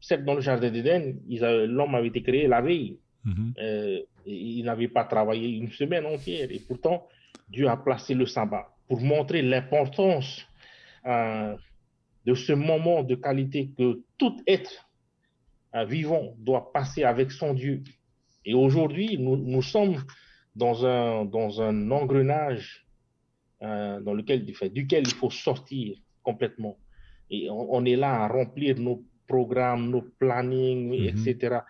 certes dans le jardin d'Éden, l'homme avait été créé la veille. Il n'avait pas travaillé une semaine entière. Et pourtant, Dieu a placé le sabbat pour montrer l'importance de ce moment de qualité que tout être vivant doit passer avec son Dieu. Et aujourd'hui, nous sommes dans un engrenage duquel il faut sortir complètement. Et on est là à remplir nos programmes, nos plannings, etc.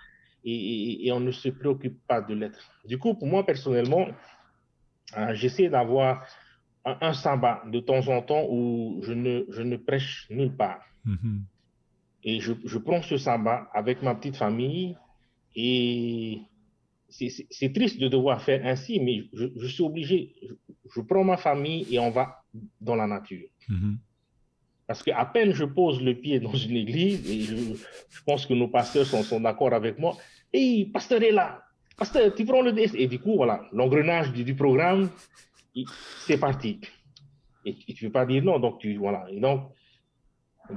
Et on ne se préoccupe pas de l'être. Du coup, pour moi, personnellement, j'essaie d'avoir un sabbat de temps en temps où je ne prêche nulle part. Et je prends ce sabbat avec ma petite famille et c'est triste de devoir faire ainsi, mais je suis obligé. Je prends ma famille et on va dans la nature. Parce qu'à peine je pose le pied dans une église, et je pense que nos pasteurs sont d'accord avec moi. Hey, pasteur est là. Pasteur, tu prends le DS. Et du coup, voilà, l'engrenage du programme, c'est parti. Et tu ne peux pas dire non. Donc, voilà. Et donc,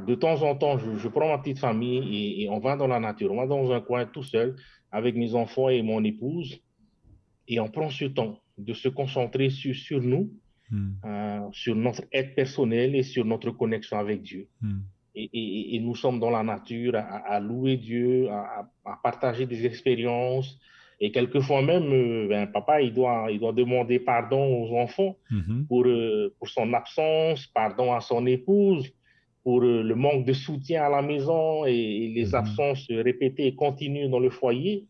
de temps en temps, je prends ma petite famille et on va dans la nature. On va dans un coin tout seul avec mes enfants et mon épouse. Et on prend ce temps de se concentrer sur nous, sur notre aide personnelle et sur notre connexion avec Dieu. Et nous sommes dans la nature à louer Dieu, à partager des expériences. Et quelquefois même, papa, il doit demander pardon aux enfants pour son absence, pardon à son épouse, pour le manque de soutien à la maison et les absences répétées et continues dans le foyer.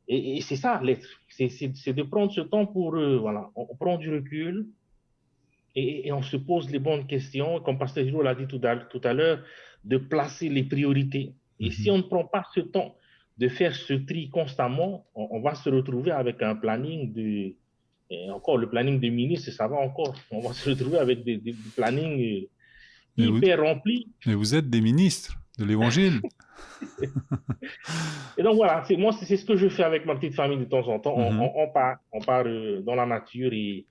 Et c'est ça, l'être. C'est de prendre ce temps pour, voilà, on prend du recul et on se pose les bonnes questions, comme Pasteur Giro l'a dit tout à l'heure, de placer les priorités. Et si on ne prend pas ce temps de faire ce tri constamment, on va se retrouver avec un planning et encore le planning des ministres, ça va encore. On va se retrouver avec des plannings hyper remplis. Mais vous êtes des ministres de l'Évangile. Et donc voilà, c'est ce que je fais avec ma petite famille de temps en temps. On part dans la nature et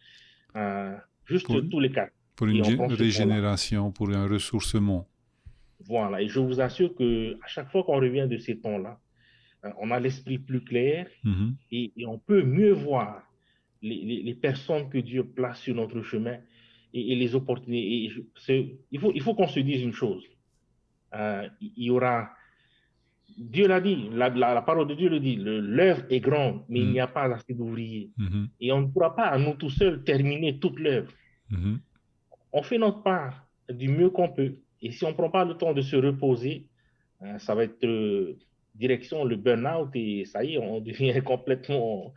juste tous les quatre. Pour une régénération, pour un ressourcement. Voilà, et je vous assure qu'à chaque fois qu'on revient de ces temps-là, on a l'esprit plus clair et on peut mieux voir les personnes que Dieu place sur notre chemin et les opportunités. Il faut qu'on se dise une chose. Il y aura... Dieu l'a dit, la parole de Dieu le dit, l'œuvre est grande, mais il n'y a pas assez d'ouvriers. Et on ne pourra pas, à nous tout seuls, terminer toute l'œuvre. On fait notre part du mieux qu'on peut. Et si on ne prend pas le temps de se reposer, ça va être direction le burn-out et ça y est, on devient complètement,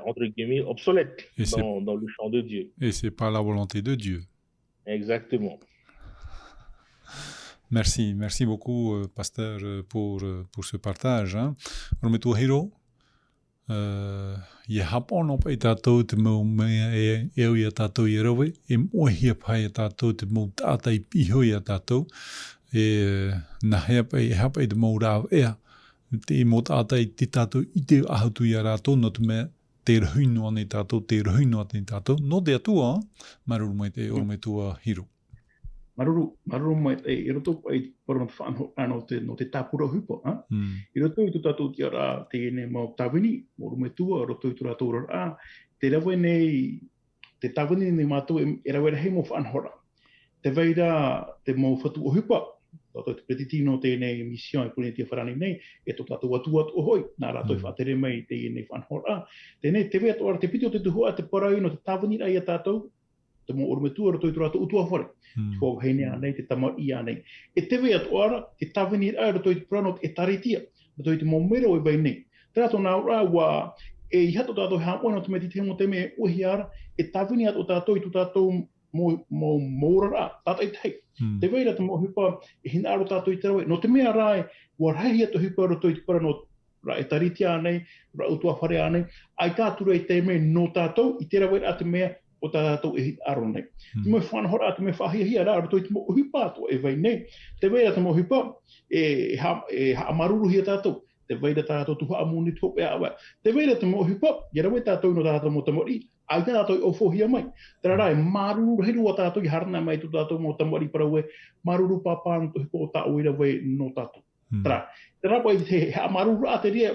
entre guillemets, obsolète dans le champ de Dieu. Et ce n'est pas la volonté de Dieu. Exactement. Merci beaucoup, pasteur, pour ce partage. Rometu Hiro, ye hapon op etatou te mau mea eo ia tatou i rawe, mohi pai etatou te mau tātai piho ia tatou, na hapa te mau rāw ea, te mo tātai te tatou i te ahatu ia rātou, no te mea te rahuino ane tatou, no te atua, maruru mai te Rometu Hiro. Maruru mai i roto ai porona whaano no te tāpura hupa. I roto i tu tātou ki ara tēne mau tāwini, mo Rometua, roto i tu rātou rā, te rawe nei, te tāwini nei mātou e rawe hei mo whaanhora. Te veira te mau whatu o hupa, tātou te pretitino tēnei mission e pune tia wharani nei, e to tātou atu hoi, nā rātou i whaatere mai tēnei whaanhora. Tēnei te vea toara te piti o te tuhua, te parai no te tāwini rai a tātou, te mo Rometua roto i tu rātou utua whare. Te hei anei, te tama i anei. E te wea toara, te tawini rai roto i te prano e taritia, roto i te momero e vai nei. Te rato nā rā wā, e i hato tātou hāmoa no te meti te mo te me uhi ara, e tawini ato tātou i tu tātou mo mōra rā, tātai tei. Te weira te mo hupa, e hina aro tātou i te rawe. No te mea rai, wā rahi ato hupa roto i te prano rā e taritia anei, rā utua whare anei, ai tātura i te me no tātou, i te rawe a te mea, o tātou e hit aro nei. Te mo whanhora, te mo whahia rā, roto i te mo uhipa ato e vai nei. Te weira te mo hupa, e haamaruru hia tātou. Te weira tātou tuha amuni tuhope awa. Te weira te mo hupa, i rawe tātou no tātou mo tamori, ai tātou i ofohia mai. Te rā e maruru heru a tātou i harana mai tu tātou mo tamori parawe, maruru pāpānu tu hiko o tāu i rawe no tātou. Te rā pai te haamaruru a te ria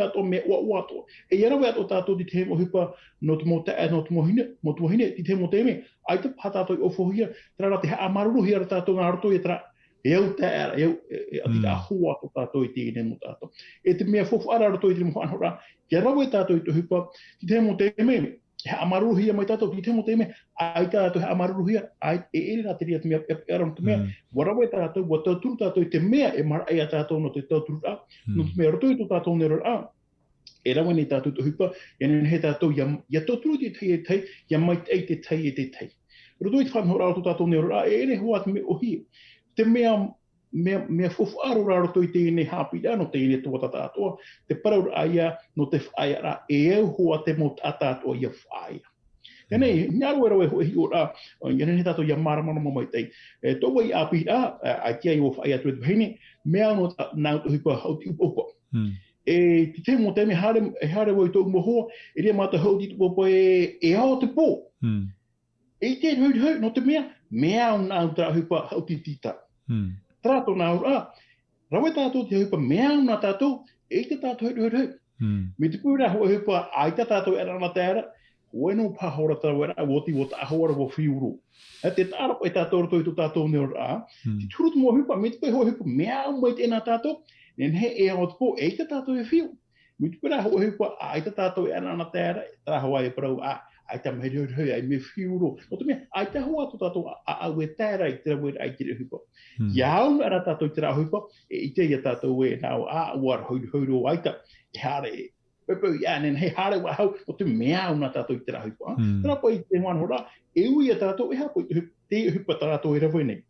ato me ua ato. E rawe ato tātou di te mo hupa, no te mo hine, di te mo te me, ai te pātātou i ofohia, te rā te haamaruru hia tātou ngā roto i te rā, e au te era, e ati a hua ato tātou i tēne mo tātou. E te mea fofu ara roto i te mo whanhora, e rawe tātou i te hupa, di te mo te me, he amaruhia mai tātou ki te mo te me, ai tātou he amaruhia, ai e rā te ria te mea, e aram te mea, warawe tātou, wa tāturu tātou te mea e mara ai a tātou no te tāturu rā, no te mea roto i tō tātou nero rā, e rawa ni tātou te hupa, e nene he tātou, ia tāturu te tei e tei, ia mai te tei e te tei. Roto i te whanhora o tō tātou nero rā, e ere hoa te me ohi, te mea fofu raro to i te ine hapira no te ine tua tātoa, te parau aia no te whaia rā, e au hoa te mo tātoa ia whaia. Tēnei, ngaru e rawe hui o rā, nene tātou ia maramana mo mai tei. Tōwa i apira, a kia i o whaia tu e tuhine, mea no nāu tu hipa hauti upopa. E te te mo te me hare wai tō mohoa, e rea māta hauti upopa e ao te pō. E te hau no te mea o nāu tā hipa hauti tita. Trato nā ura, rawe tātou te hupa mea una tātou, e te tātou hau. Me te pūra hoa hupa ai ta tātou e rana tēra, hoe no pahora tātou e rā, woti wota ahora wo whiuru. Te tārapo e tātou rato i tō tātou neo rā, te turutu mo hupa, me te pūra hoa hupa mea umai tēnā tātou, nen he e ao te pō, e te tātou e whiu. Me te pūra hoa hupa ai ta tātou e rana tēra, tā hoa e parau ai ta mei rau ai me whiuro. No te mea, ai ta hoa tō tātou au e tēra i te rau ai te hupa. Iau ara tātou te rā hupa, e i te ia tātou e nāu uar hauro aita, e hare pepe i anen, he hare wa hau, o te mea una tātou te rā hupa. Tērā pai te wanhora, e ui a tātou, e hapo te hupa tātou e rawe nei.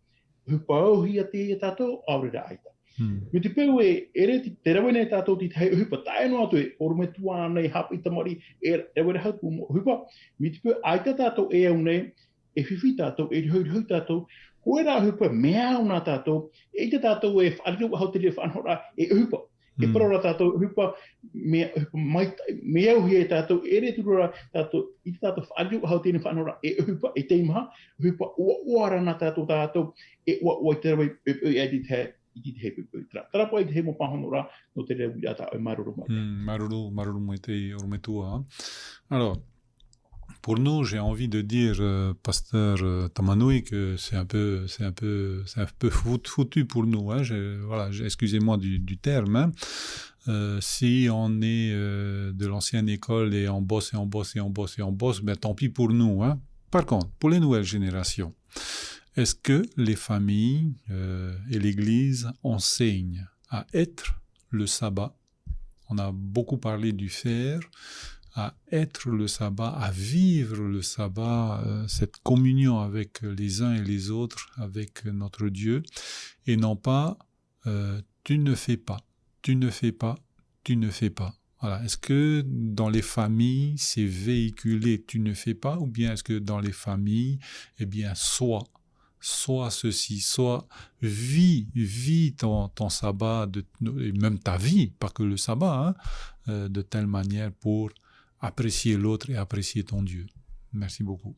Hupa au hia te ia tātou, aurera aita. Me te peu ere te rawe nei tātou te hei hupa tae no atu e orme tua nei hapa i tamari e rawe nei haupu hupa. Me te peu aita tātou e au nei, e whiwhi tātou, e hau tātou, koe rā hupa mea una tātou, e te tātou e whaariru hau te rea whanhora e hupa. E parora tātou hupa me au hia e tātou, e re turura tātou, i te tātou whaariru hau te rea whanhora e hupa, e teimaha, hupa uarana tātou, e ua te rawe e te te i te hepe pui. Tara pai te he mo pahonora no te reu iata o maruru mai. Maruru mai te ormetua. Alors, pour nous, j'ai envie de dire, pasteur Tamanui, que c'est un peu foutu pour nous. Hein. Excusez-moi du terme. Hein. Si on est de l'ancienne école et on bosse, ben tant pis pour nous. Hein. Par contre, pour les nouvelles générations, est-ce que les familles et l'Église enseignent à être le sabbat? On a beaucoup parlé du faire, à être le sabbat, à vivre le sabbat, cette communion avec les uns et les autres, avec notre Dieu, et non pas tu ne fais pas, tu ne fais pas, tu ne fais pas. Voilà. Est-ce que dans les familles, c'est véhiculé tu ne fais pas, ou bien est-ce que dans les familles, eh bien, soit ceci, soit vis ton sabbat, et même ta vie, pas que le sabbat, hein, de telle manière pour apprécier l'autre et apprécier ton Dieu. Merci beaucoup.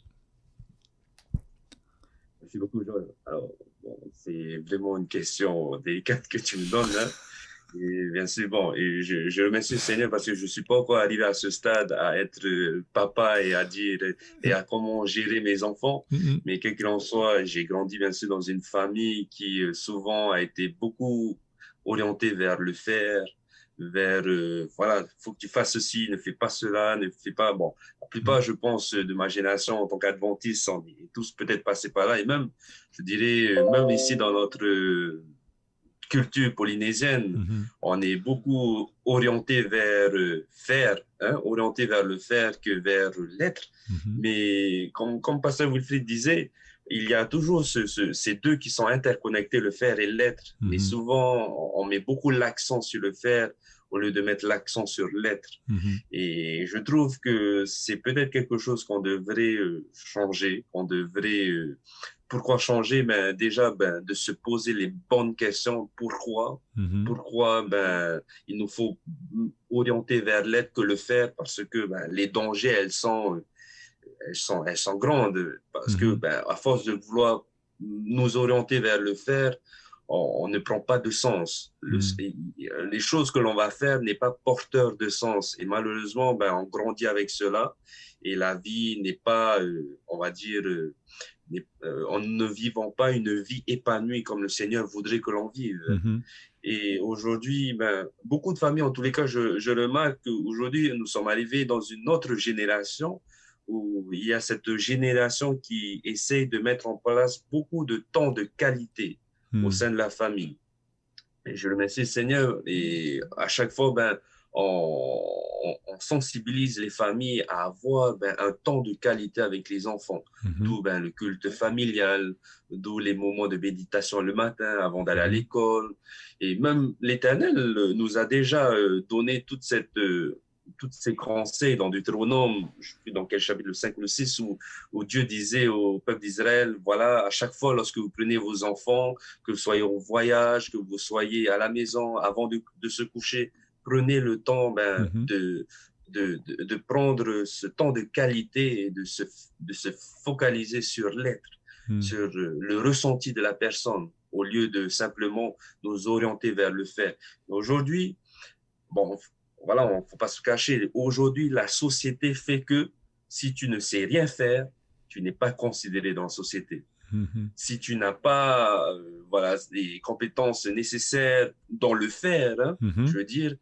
Merci beaucoup, Joël. Alors, bon, c'est vraiment une question délicate que tu me donnes, hein. Et bien sûr, bon, et je remercie le Seigneur parce que je suis pas encore arrivé à ce stade à être papa et à dire et à comment gérer mes enfants. Mais quel qu'il en soit, j'ai grandi bien sûr dans une famille qui souvent a été beaucoup orientée vers le faire, vers voilà, faut que tu fasses ceci, ne fais pas cela, ne fais pas. Bon, la plupart, je pense, de ma génération en tant qu'adventiste, on est tous peut-être passés par là, et même, je dirais, même ici dans notre culture polynésienne, on est beaucoup orienté vers faire, hein, orienté vers le faire que vers l'être. Mais comme Pasteur Wilfried disait, il y a toujours ces deux qui sont interconnectés, le faire et l'être. Mais souvent, on met beaucoup l'accent sur le faire au lieu de mettre l'accent sur l'être. Et je trouve que c'est peut-être quelque chose qu'on devrait changer, qu'on devrait... Pourquoi changer? Ben, déjà, de se poser les bonnes questions. Pourquoi? Pourquoi il nous faut orienter vers l'être que le faire? Parce que les dangers, elles sont grandes. Parce que à force de vouloir nous orienter vers le faire, on ne prend pas de sens. Les choses que l'on va faire n'est pas porteur de sens. Et malheureusement, on grandit avec cela. Et la vie n'est pas, on va dire... en ne vivant pas une vie épanouie comme le Seigneur voudrait que l'on vive. Et aujourd'hui, beaucoup de familles, en tous les cas, je remarque qu'aujourd'hui, nous sommes arrivés dans une autre génération où il y a cette génération qui essaye de mettre en place beaucoup de temps de qualité au sein de la famille. Et je remercie le Seigneur et à chaque fois, on sensibilise les familles à avoir un temps de qualité avec les enfants. D'où le culte familial, d'où les moments de méditation le matin avant d'aller à l'école. Et même l'Éternel nous a déjà donné toutes ces conseils dans Deutéronome, je ne sais plus dans quel chapitre, le 5 ou le 6, où Dieu disait au peuple d'Israël, voilà, à chaque fois lorsque vous prenez vos enfants, que vous soyez au voyage, que vous soyez à la maison, avant de se coucher, prenez le temps de prendre ce temps de qualité et de se focaliser sur l'être, sur le ressenti de la personne, au lieu de simplement nous orienter vers le faire. Aujourd'hui, voilà, on ne faut pas se cacher. Aujourd'hui, la société fait que si tu ne sais rien faire, tu n'es pas considéré dans la société. Si tu n'as pas les compétences nécessaires dans le faire, je veux dire,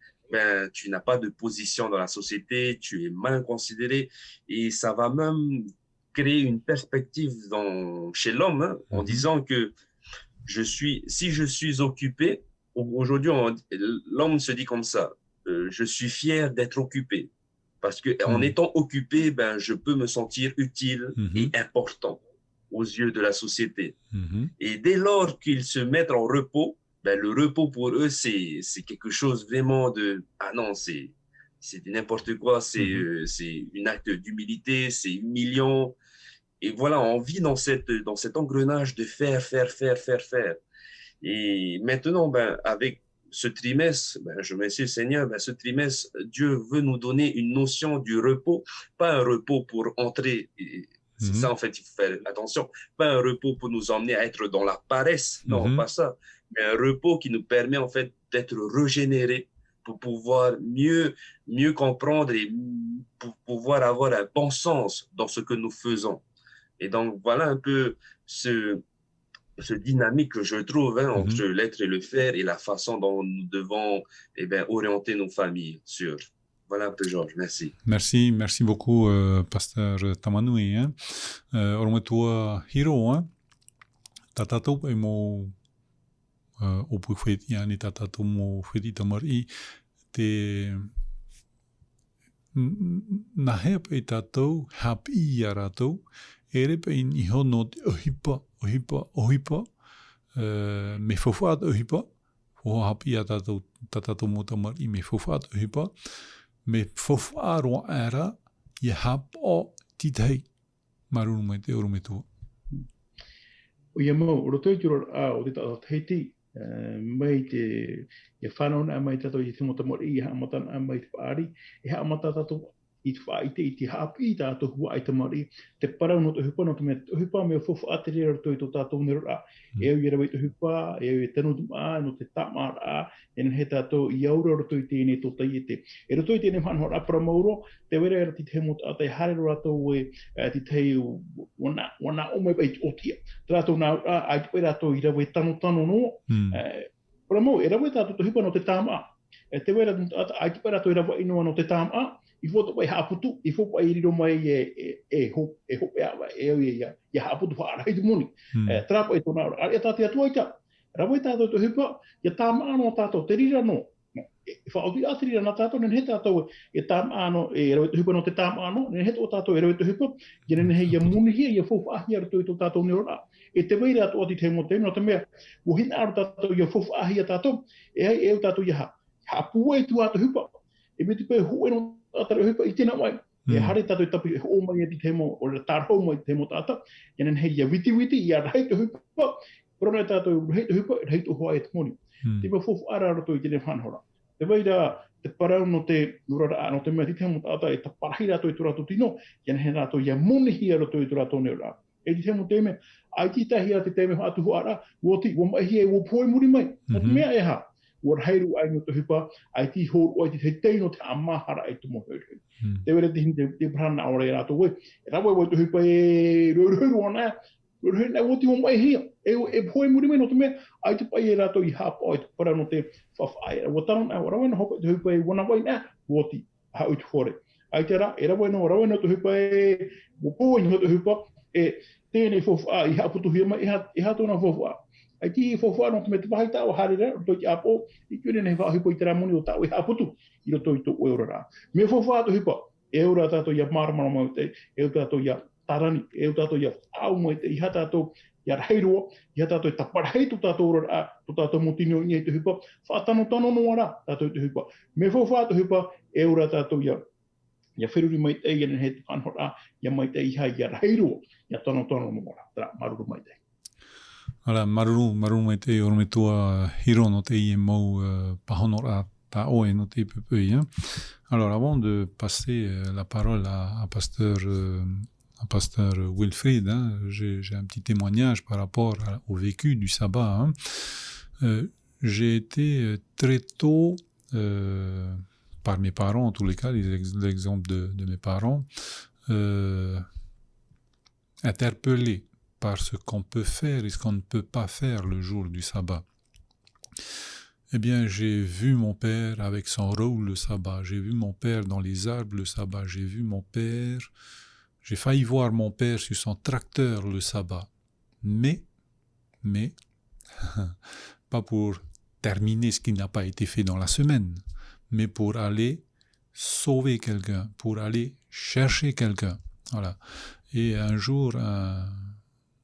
tu n'as pas de position dans la société, tu es mal considéré et ça va même créer une perspective chez l'homme en disant que si je suis occupé, aujourd'hui, l'homme se dit comme ça. Je suis fier d'être occupé parce que en étant occupé, je peux me sentir utile et important aux yeux de la société. Et dès lors qu'ils se mettent en repos, le repos pour eux, c'est quelque chose vraiment de non, c'est n'importe quoi, c'est un acte d'humilité, c'est humiliant. Et voilà, on vit dans cet engrenage de faire. Et maintenant, avec ce trimestre, je remercie le Seigneur, ce trimestre, Dieu veut nous donner une notion du repos, pas un repos pour entrer, c'est ça en fait, il faut faire attention, pas un repos pour nous emmener à être dans la paresse, non, pas ça, mais un repos qui nous permet en fait d'être régénérés pour pouvoir mieux comprendre et pour pouvoir avoir un bon sens dans ce que nous faisons. Et donc, voilà un peu ce dynamique que je trouve entre l'être et le faire et la façon dont nous devons orienter nos familles sur. Voilà un peu, Georges. Merci. Merci beaucoup, Pasteur Tamanui. Ormetua Hiro, tatatou e mo opu wheti ani tatatou mo wheti tamari te na hep e tatou hapi i a ratou ere pe in iho no te ohipa me fofaat ohipa ho hapi a tatou mo tamari me fofaat ohipa me fofa roa era i hap o titei marunu mai te oru me tua. O ia mau, o roto i tiro o te tata heiti, mai te whanau mai tato i te motamori i haamatan mai te whaari, i haamata tato i te whaite i te hapi i tato hua i te mari, te parau no te hupa no te mea te hupa me o fofu ateri roto i to tato nero a, e au i rawa i te hupa, e au i tanu tu maa, no te tama a, e he tato i aura roto i tēne to tai te. E roto i tēne whanau apara mauro, te wera era ti te hemot a te hare rato e ti te wana ome bai o tia. Trato nā ai te rato i rawa i tano no, para mau, e rawa i tato te hupa no te tama. E te wera ai te rato i rawa inoa no te tama, i foto pai haputu, i foto pai riro mai e hope awa, e au i haputu whaara hei te moni. Trapo e tōna ora, e tāte atua i ta. Rawa i tātou te hupa, i tāma ano tātou, te rira no. E whaotu i ati rira nā tātou, nen he tātou e tāma ano, e rawa i te hupa no te tāma ano, nen he tō tātou e rawa i te hupa, i nen hei ia muni hia, i a fofu ahi aru tō i tō tātou nero rā. E te weira atu ati te mo te no te mea, wo hina aru tātou i a fofu ahi a tātou, e hei e au tātou i ha pua i tu atu hupa. E me te pē hue no tātou hupa i tēnā mai. E hare tātou i tapu o mai i te mo, o le tārhau mai i te mo tātou, i nen hei ia witi i a rei te hupa, Prona tātou hei te hupa, hei te hoa e te moni. Te pa fofu ara roto i tēne whanhora. Te weira, te parau no te nurara no te mea ti te mo tātou e ta parahi rato i tu rato tino, i nen he rato ia moni hi roto i tu rato neo rā. E ti te mo te mea, ai ti tahi a te te mea atu hoara, wo mai hi e wo poi muri mai. O te mea e ha. Wara heiru ai no te hupa, ai ti hōru ai te teino te amahara ai te mohuru. Te wera te prana ora e rato wei. E rawa wai te hupa e ruru ana, ruru ana o te o mai hia. E poi muri mai no te mea, ai te pai e rato i hapa ai te para no te whawhai. Wa tano na rawa na hopa te hupa e wana wai na, woti hau te hore. ai te ra bueno to hipa e mo ni to hipa e tēnei fofa I haputu hima I hatona fofa ai ti fofa no me te pahi tau harira to ki apo I kune nei fa hipo I te ramoni o tau I haputu I roto I to euro me fofa to hipa euro tato ia marama mo te e tato ia tarani e tato ia au mo te I tato ia heiro ia tato I taparhei to tato ora to tato motino ni te hipa fa tano no ora tato te hipa me fofa to hipa euro tato ia whiruri mai te ia he te whanhora, ia mai te iha ia heiro, ia tono mo ora, tra maruru mai te. Voilà, maruru mai te o me tua hiro no te I mau pahonora ta oe no te pepei. Alors, avant de passer la parole à pasteur Wilfried, j'ai un petit témoignage par rapport au vécu du sabbat. J'ai été très tôt par mes parents, en tous les cas, l'exemple de mes parents, interpellés par ce qu'on peut faire et ce qu'on ne peut pas faire le jour du sabbat. Eh bien, j'ai vu mon père avec son rôle le sabbat, j'ai vu mon père dans les arbres le sabbat, j'ai failli voir mon père sur son tracteur le sabbat, mais, pas pour terminer ce qui n'a pas été fait dans la semaine, mais pour aller sauver quelqu'un, pour aller chercher quelqu'un. Voilà. Et un jour,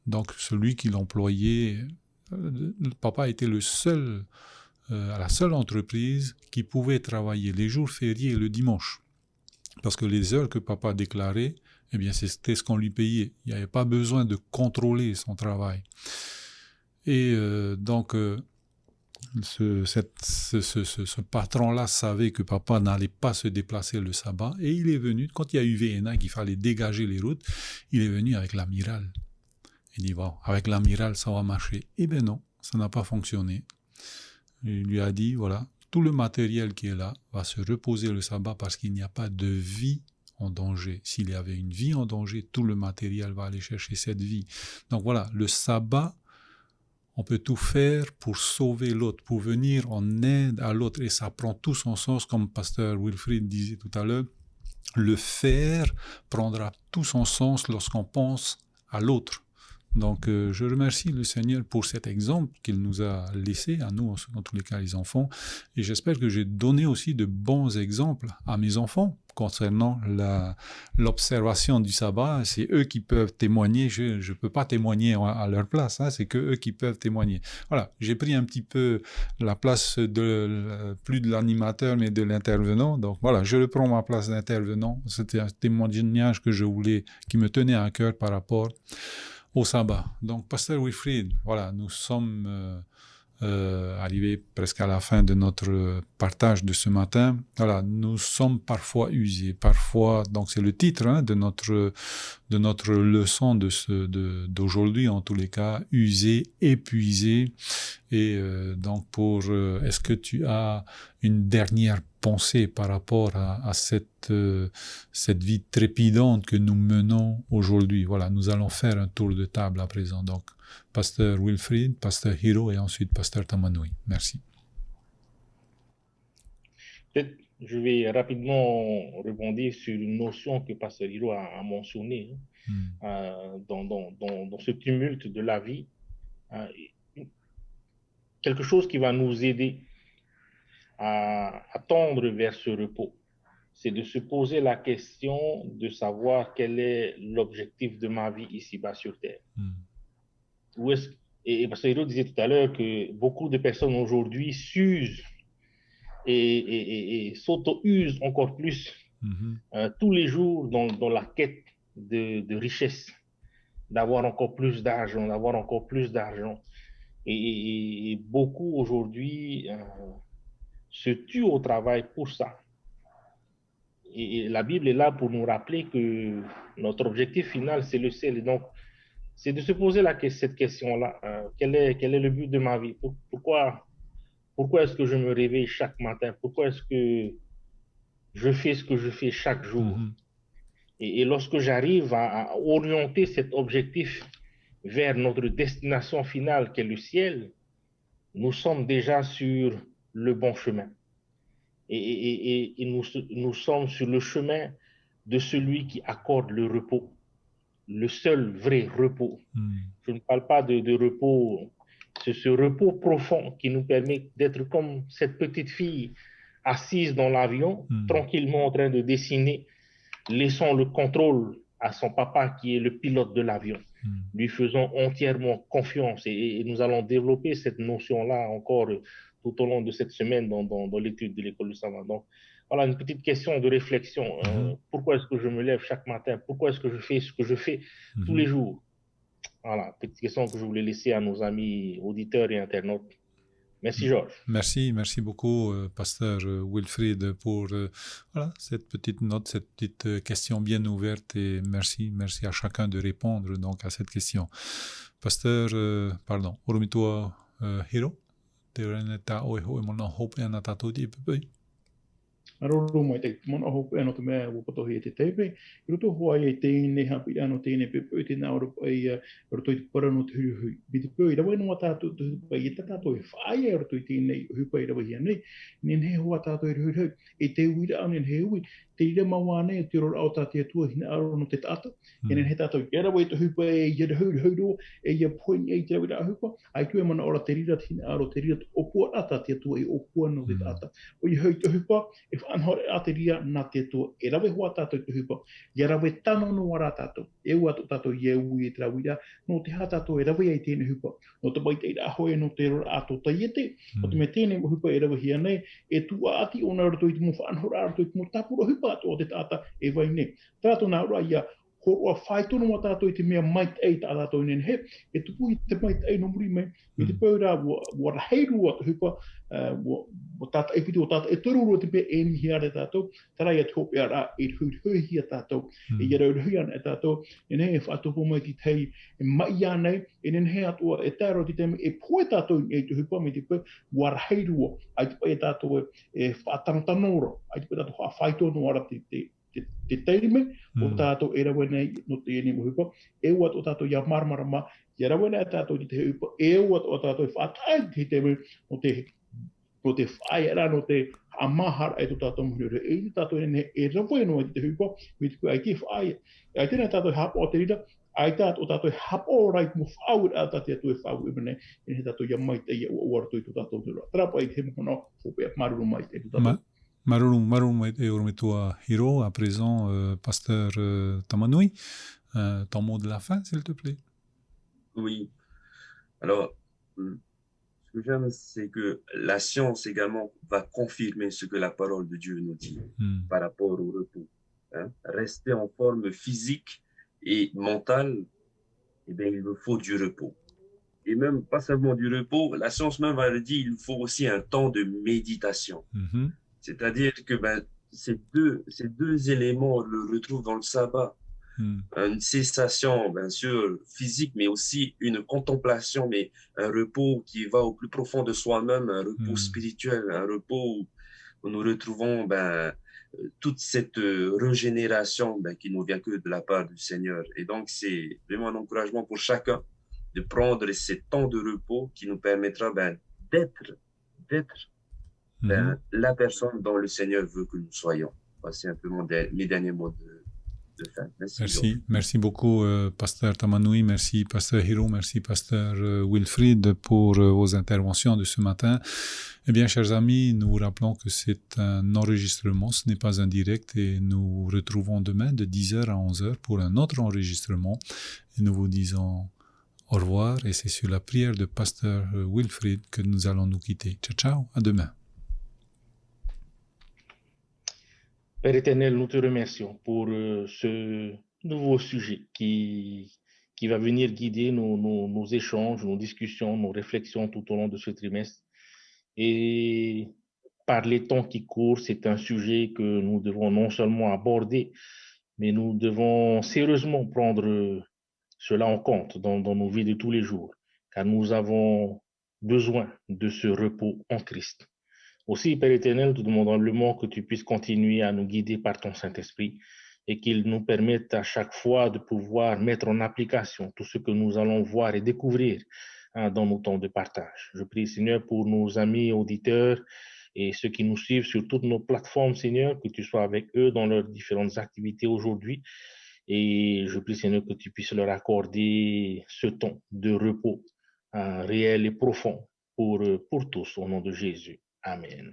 donc celui qui l'employait, papa était le seul, la seule entreprise qui pouvait travailler les jours fériés et le dimanche. Parce que les heures que papa déclarait, eh bien c'était ce qu'on lui payait. Il n'y avait pas besoin de contrôler son travail. Et donc... Ce patron-là savait que papa n'allait pas se déplacer le sabbat et il est venu, quand il y a eu VNA qu'il fallait dégager les routes, il est venu avec l'amiral. Il dit, bon, avec l'amiral ça va marcher. Eh bien non, ça n'a pas fonctionné. Il lui a dit, voilà, tout le matériel qui est là va se reposer le sabbat parce qu'il n'y a pas de vie en danger. S'il y avait une vie en danger, tout le matériel va aller chercher cette vie. Donc voilà, le sabbat, on peut tout faire pour sauver l'autre, pour venir en aide à l'autre. Et ça prend tout son sens, comme pasteur Wilfried disait tout à l'heure. Le faire prendra tout son sens lorsqu'on pense à l'autre. Donc, je remercie le Seigneur pour cet exemple qu'il nous a laissé, à nous, en tous les cas, les enfants. Et j'espère que j'ai donné aussi de bons exemples à mes enfants concernant l'observation du sabbat. C'est eux qui peuvent témoigner. Je ne peux pas témoigner à leur place. C'est que eux qui peuvent témoigner. Voilà, j'ai pris un petit peu la place plus de l'animateur, mais de l'intervenant. Donc, voilà, je reprends ma place d'intervenant. C'était un témoignage qui me tenait à cœur par rapport au sabbat. Donc, pasteur Wilfried, voilà, nous sommes arrivés presque à la fin de notre partage de ce matin. Voilà, nous sommes parfois usés, parfois, donc c'est le titre de notre leçon d'aujourd'hui, en tous les cas, usés, épuisés. Et donc, est-ce que tu as une dernière pensée par rapport à cette vie trépidante que nous menons aujourd'hui? Voilà, nous allons faire un tour de table à présent. Donc, pasteur Wilfried, pasteur Hiro et ensuite pasteur Tamanui. Merci. Peut-être je vais rapidement rebondir sur une notion que pasteur Hiro a mentionnée dans ce tumulte de la vie. Quelque chose qui va nous aider à tendre vers ce repos, c'est de se poser la question de savoir quel est l'objectif de ma vie ici-bas sur Terre. Et Pasteur Hiro disait tout à l'heure que beaucoup de personnes aujourd'hui s'usent et s'auto-usent encore plus tous les jours dans la quête de richesse, d'avoir encore plus d'argent, Et beaucoup aujourd'hui se tuent au travail pour ça. Et la Bible est là pour nous rappeler que notre objectif final, c'est le ciel. Et donc, c'est de se poser cette question-là. Quel est le but de ma vie? Pourquoi est-ce que je me réveille chaque matin? Pourquoi est-ce que je fais ce que je fais chaque jour? Et lorsque j'arrive à orienter cet objectif vers notre destination finale, qui est le ciel, nous sommes déjà sur le bon chemin. Et nous sommes sur le chemin de celui qui accorde le repos, le seul vrai repos. Je ne parle pas de repos, c'est ce repos profond qui nous permet d'être comme cette petite fille assise dans l'avion, tranquillement en train de dessiner, laissant le contrôle à son papa qui est le pilote de l'avion. Lui faisons entièrement confiance et nous allons développer cette notion-là encore tout au long de cette semaine dans l'étude de l'école du sabbat. Donc, voilà une petite question de réflexion. Pourquoi est-ce que je me lève chaque matin? Pourquoi est-ce que je fais ce que je fais tous les jours? Voilà, petite question que je voulais laisser à nos amis auditeurs et internautes. Merci, Georges. Merci beaucoup, pasteur Wilfried, pour voilà, cette petite note, cette petite question bien ouverte, et merci à chacun de répondre donc à cette question. Pasteur, pardon, Oromitoa Hiro, Tereneta Oeho Emona Hope Anatati Pepe. Aroro mai te mona hope ano te mea wo pato he te tepe roto hoa e te ne hapi ano te ne pepe te na oro ai roto i para no te hu bi te poi da bueno mata to pa i tata to fai roto i te nei hu pa i da hi nei nin he hoa ta to hu e te wi da nin he wi te ida mawane te ro auta te tu hina aro no te tata nin he tata era we te hu pa e ia hu do e ia point e te wi da hu pa ai tu e mana ora te rira hina aro te rira o pu ata te tu e o pu no te tata o i hu pa if anhore ateria na te to e rawe hoa tato te hupa ia rawe tano no ara tato e ua tato ye ui e trawira no te ha tato e rawe ai tēne hupa no te bai teira ahoe no te rora ato taiete o te me tēne mo hupa e rawe hia nei e tua ati o na rato i te mo whanhora rato i te mo tapura hupa ato o te tata e vai nei tato na ora ia horoa whaitono wa tātou i te mea mait ei tā tātou inen he, e tupu i te mait ei no muri mai, i te paura wa raheirua te hupa, wa tātou e piti o tātou, e toruru te pe e ni hiare tātou, tarai e te hope ara e hui hia tātou, e ia rau hui ana e tātou, e ne e whaatopo mai ki tei, e mai anei, e ne he atua e tāro ti teme, e poe tātou e te hupa me te pe, wa raheirua, ai te pae tātou e whaatantanora, ai te pae tātou whaitono ara te teime o tātou e rawe nei no te eni mo hupa, e ua o tātou ia marmarama, ia rawe nei tātou i te hupa, e ua o tātou whaatai te teime no te whae era no te amahara e to tātou muhuri, e i tātou e rawe no i te hupa, me te ai ki whae, ai tēnei tātou hapa o te rira, ai tātou tātou hapa o rai mo whau a tātou e tue whau e mene, e he tātou ia mai te ia uara tui to tātou te rā. Trapa i te mohono, hope maruru mai te tātou. Maroum et Oromitoa Hiro, à présent, pasteur Tamanui, ton mot de la fin, s'il te plaît. Oui. Alors, ce que j'aime, c'est que la science également va confirmer ce que la parole de Dieu nous dit par rapport au repos. Hein? Rester en forme physique et mentale, eh bien, il me faut du repos. Et même, pas seulement du repos, la science même va le dire, il faut aussi un temps de méditation. C'est-à-dire que ces deux éléments, on le retrouve dans le sabbat. Une cessation, bien sûr, physique, mais aussi une contemplation, mais un repos qui va au plus profond de soi-même, un repos spirituel, un repos où nous retrouvons toute cette régénération qui nous vient que de la part du Seigneur. Et donc, c'est vraiment un encouragement pour chacun de prendre ces temps de repos qui nous permettra d'être la personne dont le Seigneur veut que nous soyons. C'est un peu mes derniers mots de fin. Merci beaucoup, pasteur Tamanui, merci pasteur Hiro, merci pasteur Wilfried pour vos interventions de ce matin. Eh bien, chers amis, nous vous rappelons que c'est un enregistrement, ce n'est pas un direct, et nous vous retrouvons demain de 10h à 11h pour un autre enregistrement. Et nous vous disons au revoir, et c'est sur la prière de pasteur Wilfried que nous allons nous quitter. Ciao, ciao, à demain. Père éternel, nous te remercions pour ce nouveau sujet qui va venir guider nos échanges, nos discussions, nos réflexions tout au long de ce trimestre. Et par les temps qui courent, c'est un sujet que nous devons non seulement aborder, mais nous devons sérieusement prendre cela en compte dans nos vies de tous les jours, car nous avons besoin de ce repos en Christ. Aussi, Père éternel, nous demandons humblement que tu puisses continuer à nous guider par ton Saint-Esprit et qu'il nous permette à chaque fois de pouvoir mettre en application tout ce que nous allons voir et découvrir dans nos temps de partage. Je prie, Seigneur, pour nos amis auditeurs et ceux qui nous suivent sur toutes nos plateformes, Seigneur, que tu sois avec eux dans leurs différentes activités aujourd'hui. Et je prie, Seigneur, que tu puisses leur accorder ce temps de repos réel et profond pour tous, au nom de Jésus. Amen.